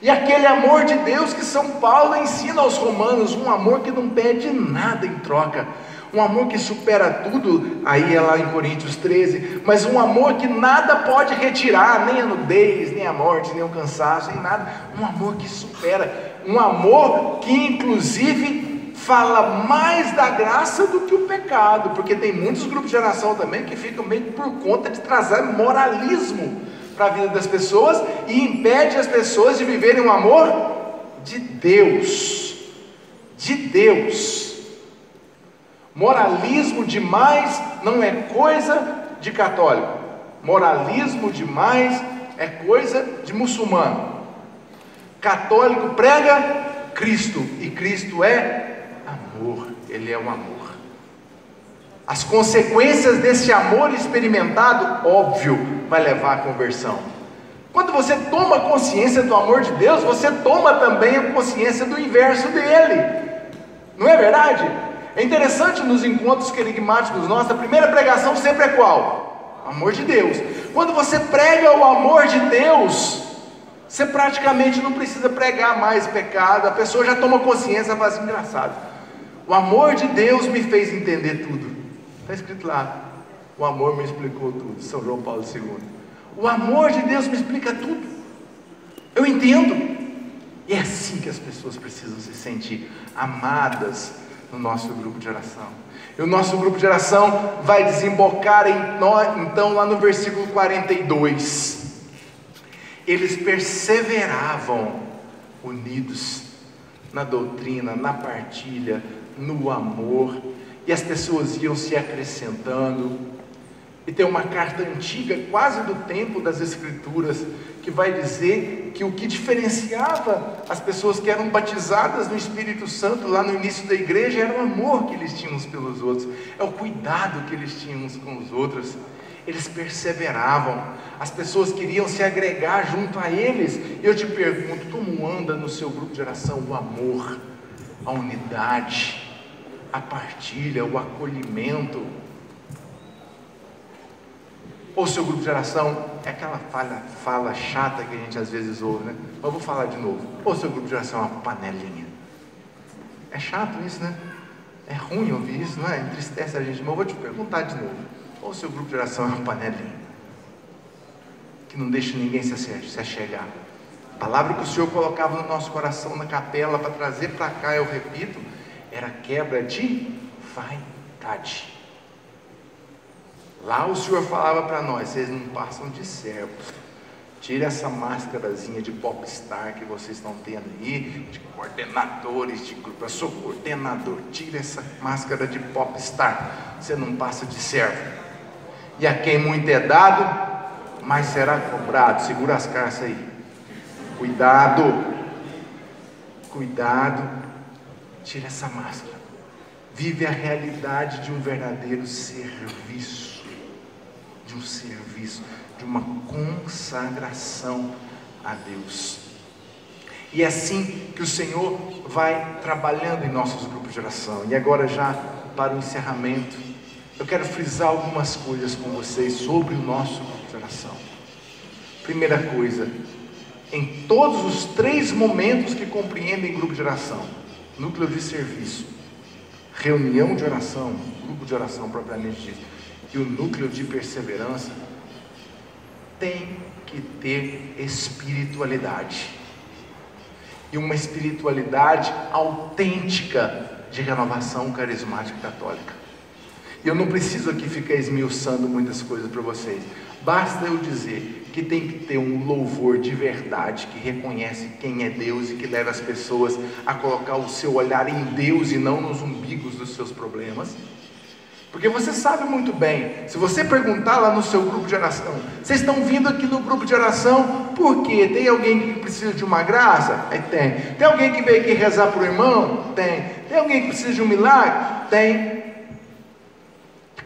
E aquele amor de Deus que São Paulo ensina aos romanos, um amor que não pede nada em troca, um amor que supera tudo, aí é lá em Coríntios 13, mas um amor que nada pode retirar, nem a nudez, nem a morte, nem o cansaço, nem nada, um amor que supera, um amor que inclusive fala mais da graça do que o pecado, porque tem muitos grupos de oração também que ficam meio por conta de trazer moralismo para a vida das pessoas e impede as pessoas de viverem um amor de Deus, de Deus. Moralismo demais não é coisa de católico, moralismo demais é coisa de muçulmano. Católico prega Cristo, e Cristo é amor, Ele é o amor. As consequências desse amor experimentado, óbvio, vai levar à conversão. Quando você toma consciência do amor de Deus, você toma também a consciência do inverso dele, não é verdade? É interessante nos encontros querigmáticos nossos, a primeira pregação sempre é qual? Amor de Deus. Quando você prega o amor de Deus, você praticamente não precisa pregar mais pecado, a pessoa já toma consciência e fala assim, engraçado, o amor de Deus me fez entender tudo. Está escrito lá, o amor me explicou tudo, São João Paulo II. O amor de Deus me explica tudo, eu entendo. E é assim que as pessoas precisam se sentir amadas no nosso grupo de oração. E o nosso grupo de oração vai desembocar então lá no versículo 42. Eles perseveravam unidos na doutrina, na partilha, no amor, e as pessoas iam se acrescentando. E tem uma carta antiga, quase do tempo das Escrituras, que vai dizer que o que diferenciava as pessoas que eram batizadas no Espírito Santo lá no início da igreja era o amor que eles tinham uns pelos outros, é o cuidado que eles tinham uns com os outros. Eles perseveravam, as pessoas queriam se agregar junto a eles. E eu te pergunto, como anda no seu grupo de oração o amor, a unidade, a partilha, o acolhimento? Ou seu grupo de oração é aquela fala chata que a gente às vezes ouve, né? Mas eu vou falar de novo. Ou seu grupo de oração é uma panelinha? É chato isso, né? É ruim ouvir isso, não é? Entristece a gente, mas eu vou te perguntar de novo. Ou seu grupo de oração é uma panelinha que não deixa ninguém se achegar? A palavra que o Senhor colocava no nosso coração na capela para trazer para cá, eu repito, era quebra de vaidade. Lá o Senhor falava para nós, vocês não passam de servos. Tira essa máscarazinha de popstar que vocês estão tendo aí, de coordenadores de grupo. Eu sou coordenador. Tira essa máscara de popstar. Você não passa de servo. E a quem muito é dado, mais será cobrado. Segura as carças aí. Cuidado. Cuidado. Tira essa máscara. Vive a realidade de um verdadeiro serviço. De um serviço, de uma consagração a Deus. E é assim que o Senhor vai trabalhando em nossos grupos de oração. E agora, já para o encerramento, eu quero frisar algumas coisas com vocês sobre o nosso grupo de oração. Primeira coisa, em todos os 3 momentos que compreendem grupo de oração: núcleo de serviço, reunião de oração, grupo de oração propriamente dito, e o núcleo de perseverança, tem que ter espiritualidade. e uma espiritualidade autêntica de renovação carismática católica. E eu não preciso aqui ficar esmiuçando muitas coisas para vocês. Basta eu dizer que tem que ter um louvor de verdade, que reconhece quem é Deus e que leva as pessoas a colocar o seu olhar em Deus e não nos umbigos dos seus problemas. Porque você sabe muito bem, se você perguntar lá no seu grupo de oração, vocês estão vindo aqui no grupo de oração por quê? Tem alguém que precisa de uma graça? Tem. Tem alguém que veio aqui rezar para o irmão? Tem alguém que precisa de um milagre? Tem.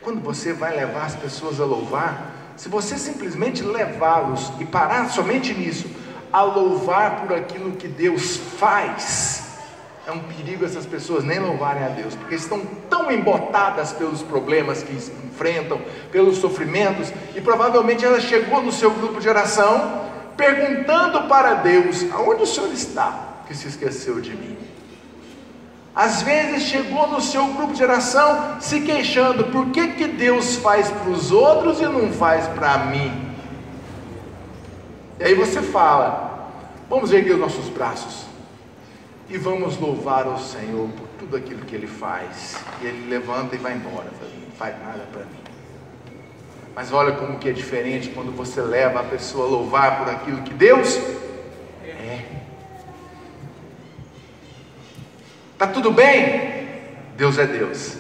Quando você vai levar as pessoas a louvar, se você simplesmente levá-los e parar somente nisso, a louvar por aquilo que Deus faz, é um perigo essas pessoas nem louvarem a Deus, porque estão tão embotadas pelos problemas que enfrentam, pelos sofrimentos, e provavelmente ela chegou no seu grupo de oração, perguntando para Deus: aonde o Senhor está, que se esqueceu de mim? Às vezes chegou no seu grupo de oração se queixando: por que Deus faz para os outros e não faz para mim? E aí você fala: vamos erguer os nossos braços e vamos louvar o Senhor por tudo aquilo que Ele faz. E Ele levanta e vai embora, não faz nada para mim. Mas olha como que é diferente quando você leva a pessoa a louvar por aquilo que Deus é. Está tudo bem? Deus é Deus.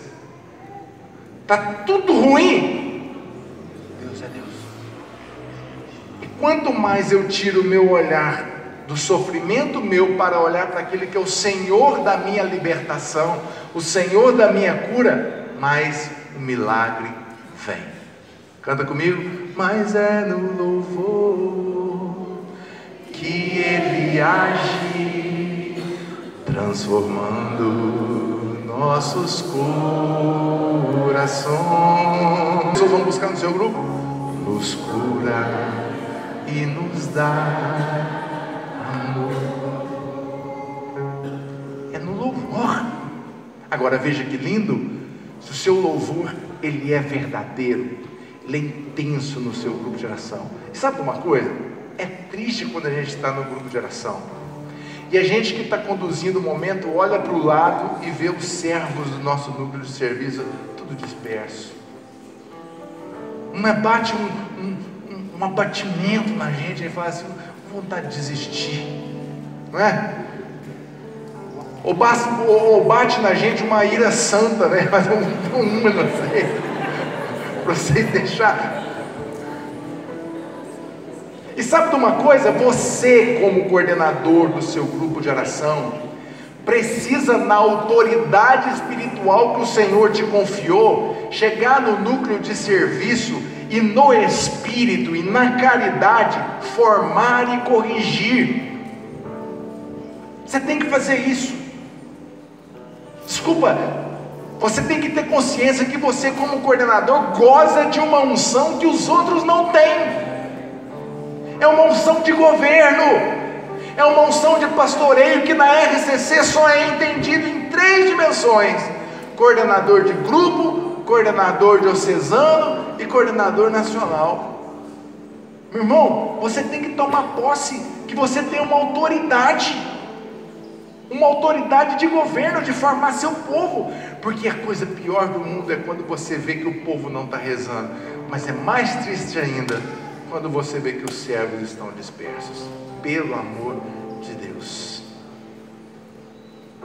Está tudo ruim? Deus é Deus. E quanto mais eu tiro o meu olhar do sofrimento meu para olhar para aquele que é o Senhor da minha libertação, o Senhor da minha cura, mais o milagre vem. Canta comigo. Mas é no louvor que Ele age, transformando nossos corações. Vamos buscar no seu grupo? Nos cura e nos dá amor. É no louvor. Agora veja que lindo. Se o seu louvor ele é verdadeiro, ele é intenso no seu grupo de oração. E sabe uma coisa? É triste quando a gente está no grupo de oração e a gente que está conduzindo o momento olha para o lado e vê os servos do nosso núcleo de serviço tudo disperso. Bate um abatimento na gente e fala assim: vontade de desistir, não é? Ou bate na gente uma ira santa, né? Mas não sei, para vocês deixar. E sabe de uma coisa? Você, como coordenador do seu grupo de oração, precisa, na autoridade espiritual que o Senhor te confiou, chegar no núcleo de serviço e no espírito e na caridade formar e corrigir. Você tem que fazer isso. Desculpa, você tem que ter consciência que você, como coordenador, goza de uma unção que os outros não têm. É uma unção de governo, é uma unção de pastoreio que na RCC só é entendido em 3 dimensões: coordenador de grupo, coordenador diocesano e coordenador nacional. Meu irmão, você tem que tomar posse que você tem uma autoridade de governo, de formar seu povo, porque a coisa pior do mundo é quando você vê que o povo não está rezando, mas é mais triste ainda quando você vê que os servos estão dispersos, pelo amor de Deus.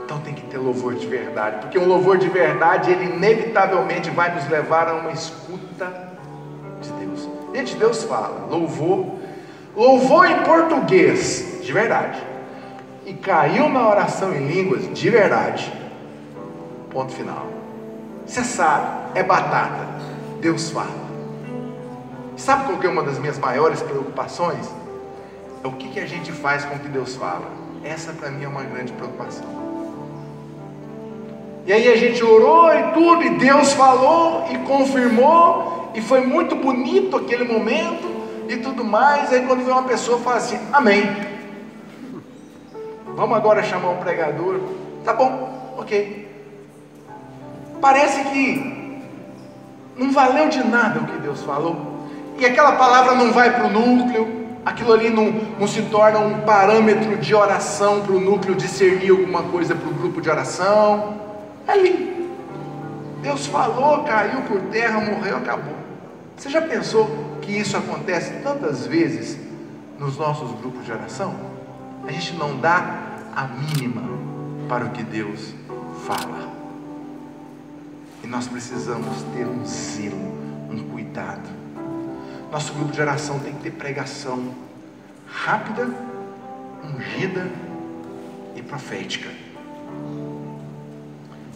Então tem que ter louvor de verdade, porque um louvor de verdade, ele inevitavelmente vai nos levar a uma escuta de Deus. Gente, Deus fala, louvor em português, de verdade, e caiu na oração em línguas, de verdade, ponto final. Você sabe, é batata, Deus fala. Sabe qual que é uma das minhas maiores preocupações? É o que a gente faz com o que Deus fala. Essa para mim é uma grande preocupação. E aí a gente orou e tudo, e Deus falou e confirmou, e foi muito bonito aquele momento e tudo mais. Aí quando vem uma pessoa fala assim: amém, vamos agora chamar um pregador. Tá bom, ok. Parece que não valeu de nada o que Deus falou, e aquela palavra não vai para o núcleo, Aquilo ali não se torna um parâmetro de oração para o núcleo discernir alguma coisa para o grupo de oração. Ali, Deus falou, caiu por terra, morreu, acabou. Você já pensou que isso acontece tantas vezes nos nossos grupos de oração? A gente não dá a mínima para o que Deus fala. E nós precisamos ter um zelo, um cuidado. Nosso grupo de oração tem que ter pregação rápida, ungida e profética.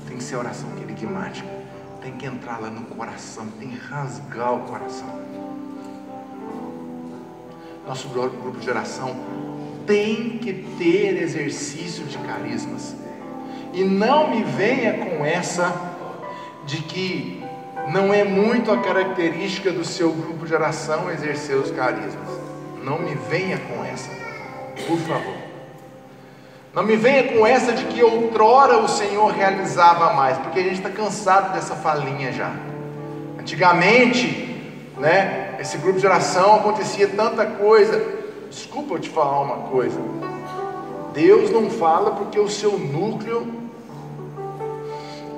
Tem que ser oração querigmática, tem que entrar lá no coração, tem que rasgar o coração. Nosso grupo de oração tem que ter exercício de carismas. E não me venha com essa de que não é muito a característica do seu grupo de oração exercer os carismas. Não me venha com essa, por favor. Não me venha com essa de que outrora o Senhor realizava mais, porque a gente está cansado dessa falinha já. Antigamente, esse grupo de oração acontecia tanta coisa. Desculpa eu te falar uma coisa. Deus não fala porque o seu núcleo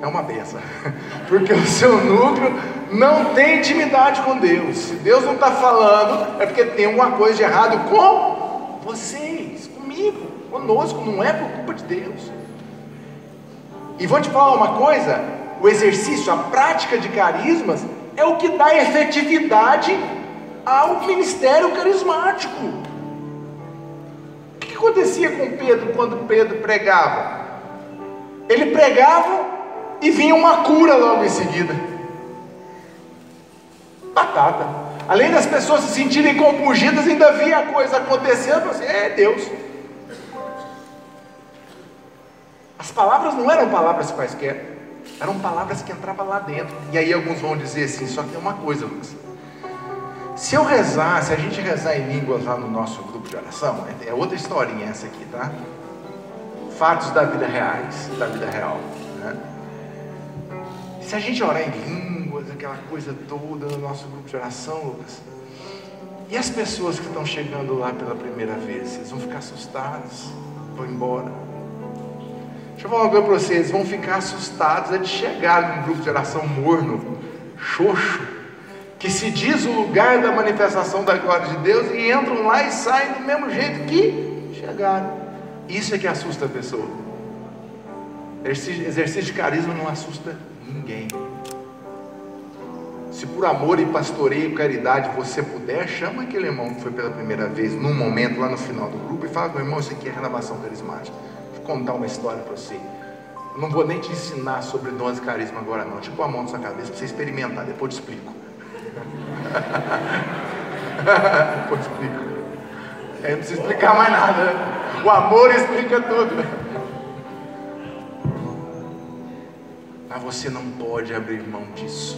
é uma benção, porque o seu núcleo não tem intimidade com Deus. Se Deus não está falando, é porque tem alguma coisa de errado com vocês, comigo, conosco, não é por culpa de Deus. E vou te falar uma coisa: o exercício, a prática de carismas é o que dá efetividade ao ministério carismático. O que acontecia com Pedro quando Pedro pregava? Ele pregava e vinha uma cura logo em seguida. Batata. Além das pessoas se sentirem compungidas, ainda via a coisa acontecendo. Assim, é Deus. As palavras não eram palavras quaisquer, eram palavras que entravam lá dentro. E aí alguns vão dizer assim: só que tem uma coisa, Lucas. Se a gente rezar em línguas lá no nosso grupo de oração, é outra historinha essa aqui, tá? Fatos da vida real, né? Se a gente orar em línguas, aquela coisa toda no nosso grupo de oração, Lucas, e as pessoas que estão chegando lá pela primeira vez, eles vão ficar assustados, vão embora. Deixa eu falar uma coisa para vocês: eles vão ficar assustados de chegar num grupo de oração morno, xoxo, que se diz o lugar da manifestação da glória de Deus, e entram lá e saem do mesmo jeito que chegaram. Isso é que assusta a pessoa. Exercício de carisma não assusta ninguém. Se por amor e pastoreio e caridade você puder, chama aquele irmão que foi pela primeira vez, num momento lá no final do grupo, e fala: meu irmão, isso aqui é renovação carismática. Vou contar uma história para você. Eu não vou nem te ensinar sobre dons e carisma agora não. Tipo a mão na sua cabeça para você experimentar, depois eu te explico. Depois eu te explico. Não precisa explicar mais nada. O amor explica tudo. Mas você não pode abrir mão disso.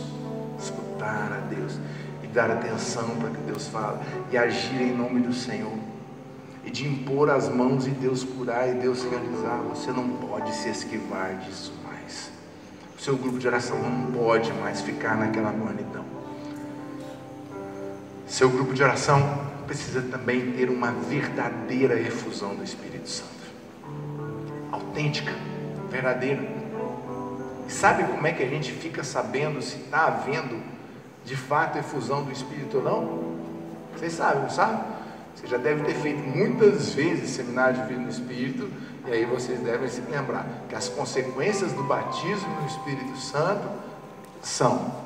Escutar a Deus e dar atenção para o que Deus fala, e agir em nome do Senhor, e de impor as mãos e Deus curar e Deus realizar. Você não pode se esquivar disso mais. O seu grupo de oração não pode mais ficar naquela mornidão. Seu grupo de oração precisa também ter uma verdadeira efusão do Espírito Santo, autêntica, verdadeira. E sabe como é que a gente fica sabendo se está havendo de fato efusão do Espírito ou não? Vocês sabem, não sabem? Você já deve ter feito muitas vezes seminário de vida no Espírito, e aí vocês devem se lembrar que as consequências do batismo no Espírito Santo são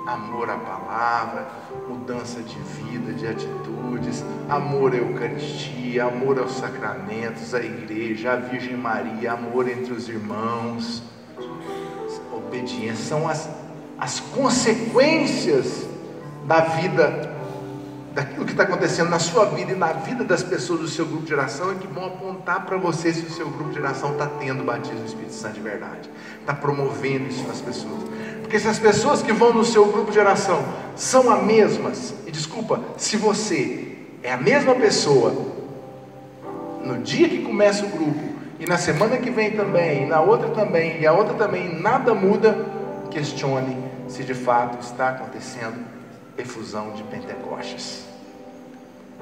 amor à palavra, mudança de vida, de atitudes, amor à Eucaristia, amor aos sacramentos, à igreja, à Virgem Maria, amor entre os irmãos, obediência. São as consequências da vida, daquilo que está acontecendo na sua vida e na vida das pessoas do seu grupo de oração, é que vão apontar para você se o seu grupo de oração está tendo batismo do Espírito Santo de verdade, está promovendo isso nas pessoas. Porque se as pessoas que vão no seu grupo de oração são as mesmas, e desculpa, se você é a mesma pessoa no dia que começa o grupo, e na semana que vem também, e na outra também, e a outra também, nada muda, questione se de fato está acontecendo efusão de Pentecostes.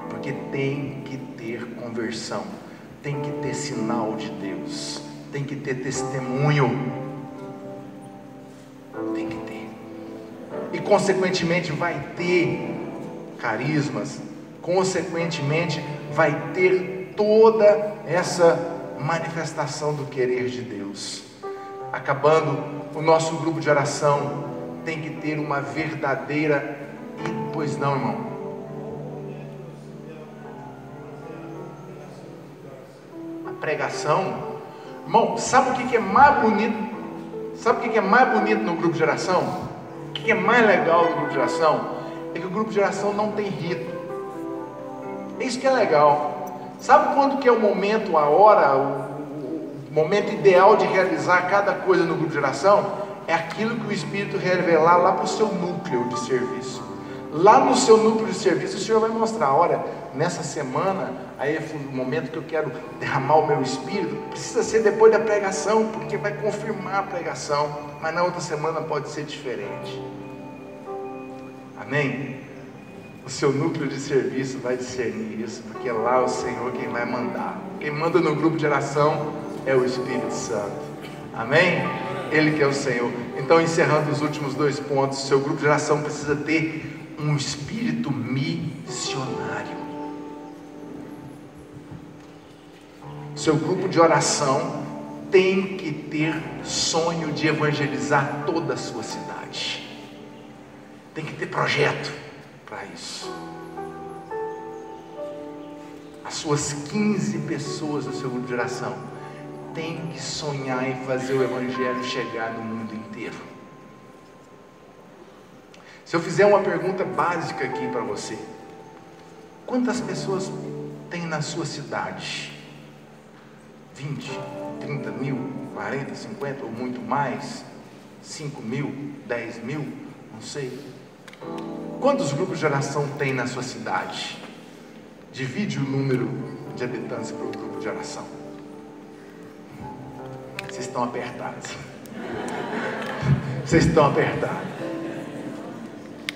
porque tem que ter conversão, tem que ter sinal de Deus, tem que ter testemunho, tem que ter, e consequentemente vai ter carismas, consequentemente vai ter toda essa manifestação do querer de Deus. Acabando o nosso grupo de oração, tem que ter uma verdadeira, pois não, irmão? A pregação, irmão, sabe o que é mais bonito? Sabe o que é mais bonito no grupo de oração? O que é mais legal no grupo de oração? É que o grupo de oração não tem rito. É isso que é legal. Sabe quando que é o momento, a hora, o momento ideal de realizar cada coisa no grupo de oração? É aquilo que o Espírito revelar lá para o seu núcleo de serviço. Lá no seu núcleo de serviço, o Senhor vai mostrar: olha, nessa semana, aí é o momento que eu quero derramar o meu Espírito, precisa ser depois da pregação, porque vai confirmar a pregação, mas na outra semana pode ser diferente. Amém? O seu núcleo de serviço vai discernir isso, porque lá é o Senhor quem vai mandar. Quem manda no grupo de oração é o Espírito Santo. Amém? Ele que é o Senhor. Então, encerrando os últimos 2 pontos, seu grupo de oração precisa ter um espírito missionário. Seu grupo de oração tem que ter sonho de evangelizar toda a sua cidade. Tem que ter projeto para isso. As suas 15 pessoas do seu grupo de oração têm que sonhar em fazer o evangelho chegar no mundo inteiro. Se eu fizer uma pergunta básica aqui para você: quantas pessoas tem na sua cidade? 20, 30 mil, 40, 50 ou muito mais? 5 mil, 10 mil? Não sei. Quantos grupos de oração tem na sua cidade? Divide o número de habitantes para o grupo de oração. Vocês estão apertados. Vocês estão apertados.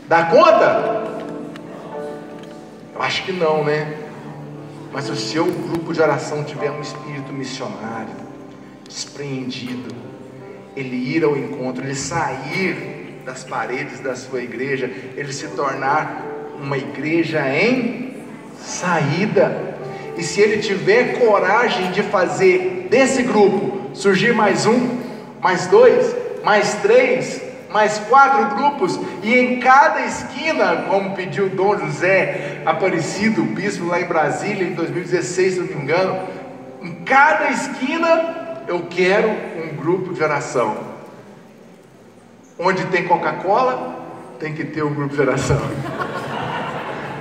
Dá conta? Eu acho que não, né? Mas se o seu grupo de oração tiver um espírito missionário, despreendido, ele ir ao encontro, ele sair das paredes da sua igreja, ele se tornar uma igreja em saída. E se ele tiver coragem de fazer desse grupo surgir mais um, mais 2, mais 3, mais 4 grupos, e em cada esquina, como pediu Dom José Aparecido, o bispo lá em Brasília em 2016, se não me engano, em cada esquina eu quero um grupo de oração. Onde tem Coca-Cola, tem que ter um grupo de oração.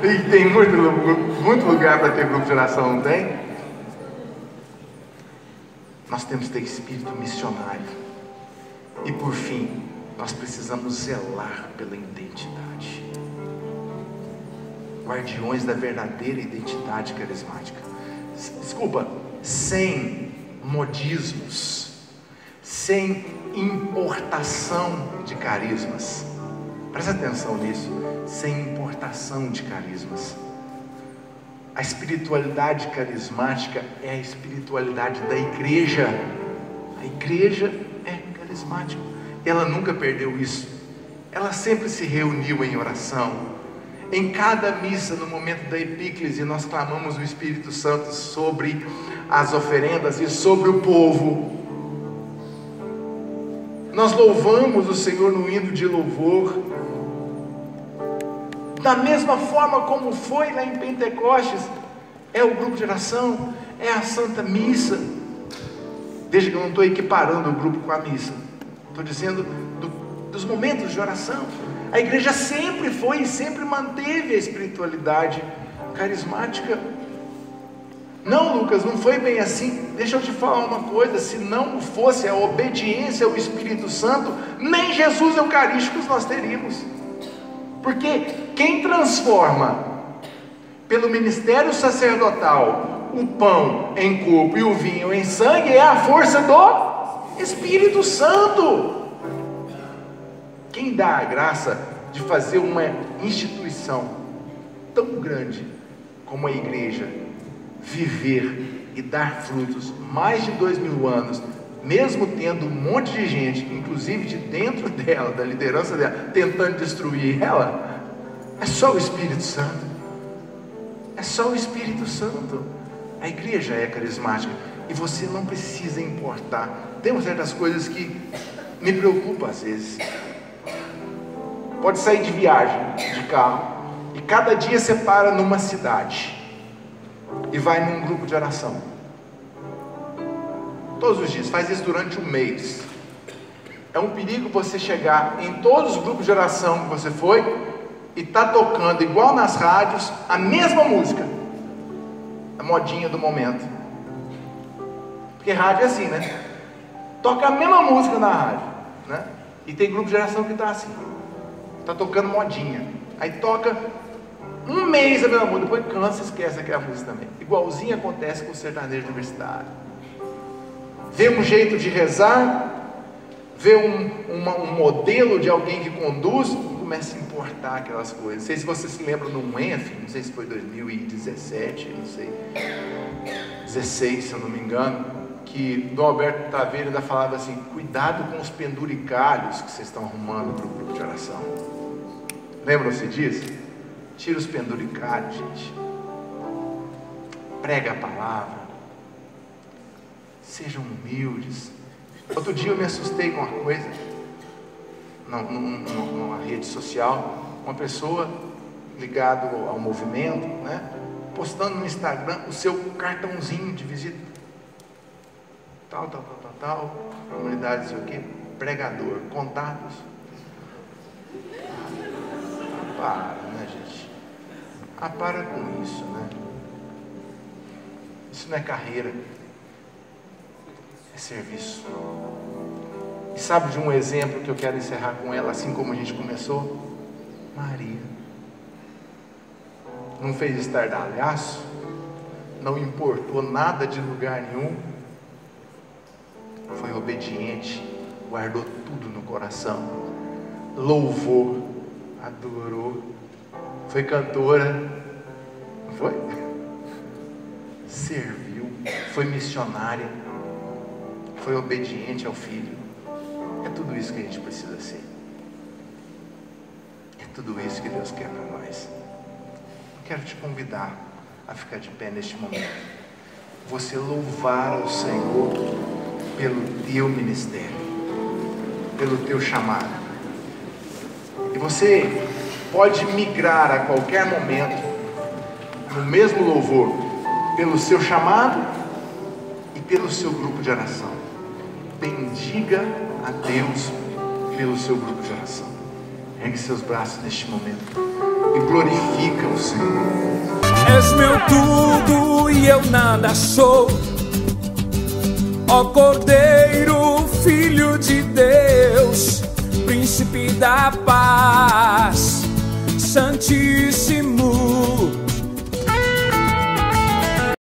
E tem muito lugar para ter grupo de oração, não tem? Nós temos que ter espírito missionário. E por fim, nós precisamos zelar pela identidade. Guardiões da verdadeira identidade carismática. Desculpa, sem modismos, sem importação de carismas. Presta atenção nisso. Sem importação de carismas. A espiritualidade carismática é a espiritualidade da igreja. A igreja é carismática. Ela nunca perdeu isso. Ela sempre se reuniu em oração. Em cada missa, no momento da epíclise, nós clamamos o Espírito Santo sobre as oferendas e sobre o povo. Nós louvamos o Senhor no hino de louvor. Da mesma forma como foi lá em Pentecostes, é o grupo de oração, é a Santa Missa. Veja que eu não estou equiparando o grupo com a missa. Estou dizendo dos momentos de oração. A igreja sempre foi e sempre manteve a espiritualidade carismática. Não, Lucas, não foi bem assim. Deixa eu te falar uma coisa: se não fosse a obediência ao Espírito Santo, nem Jesus Eucarísticos nós teríamos. Porque quem transforma pelo ministério sacerdotal o pão em corpo e o vinho em sangue é a força do Espírito Santo. Quem dá a graça de fazer uma instituição tão grande como a igreja, viver e dar frutos mais de 2000 anos, mesmo tendo um monte de gente, inclusive de dentro dela, da liderança dela, tentando destruir ela, é só o Espírito Santo. É só o Espírito Santo. A igreja é carismática e você não precisa importar. Tem certas coisas que me preocupam às vezes. Pode sair de viagem de carro e cada dia você para numa cidade e vai num grupo de oração. Todos os dias, faz isso durante um mês. É um perigo você chegar em todos os grupos de oração que você foi e tá tocando igual nas rádios a mesma música, a modinha do momento. Porque rádio é assim, né? Toca a mesma música na rádio, né? E tem grupo de oração que tá assim, tá tocando modinha. Aí toca um mês a mesma música, depois cansa, esquece aquela música também. Igualzinho acontece com o sertanejo universitário. Vê um jeito de rezar, vê um modelo de alguém que conduz, começa a importar aquelas coisas. Não sei se você se lembra num ENF, não sei se foi 2017, não sei, 16, se eu não me engano, que Dom Alberto Taveira ainda falava assim: cuidado com os penduricalhos que vocês estão arrumando para o grupo de oração. Lembram-se disso? Tira os penduricalhos, gente. Prega a palavra. Sejam humildes. Outro dia eu me assustei com uma coisa, numa rede social, uma pessoa ligada ao movimento, né, postando no Instagram o seu cartãozinho de visita. Tal, comunidade, não sei o que, pregador, contatos. Para, né, gente? Para com isso, né? Isso não é carreira, é serviço. E sabe de um exemplo que eu quero encerrar com ela, assim como a gente começou? Maria. Não fez estardalhaço, não importou nada de lugar nenhum, foi obediente, guardou tudo no coração, louvou, adorou, foi cantora, não foi? Serviu, foi missionária, foi obediente ao Filho. É tudo isso que a gente precisa ser. É tudo isso que Deus quer para nós. Eu quero te convidar a ficar de pé neste momento. Você louvar ao Senhor pelo teu ministério, pelo teu chamado. E você pode migrar a qualquer momento no mesmo louvor, pelo seu chamado e pelo seu grupo de oração. Bendiga a Deus pelo seu grupo de oração. Ergue seus braços neste momento e glorifica o Senhor. És meu tudo e eu nada sou, ó Cordeiro, Filho de Deus, Príncipe da paz, Santíssimo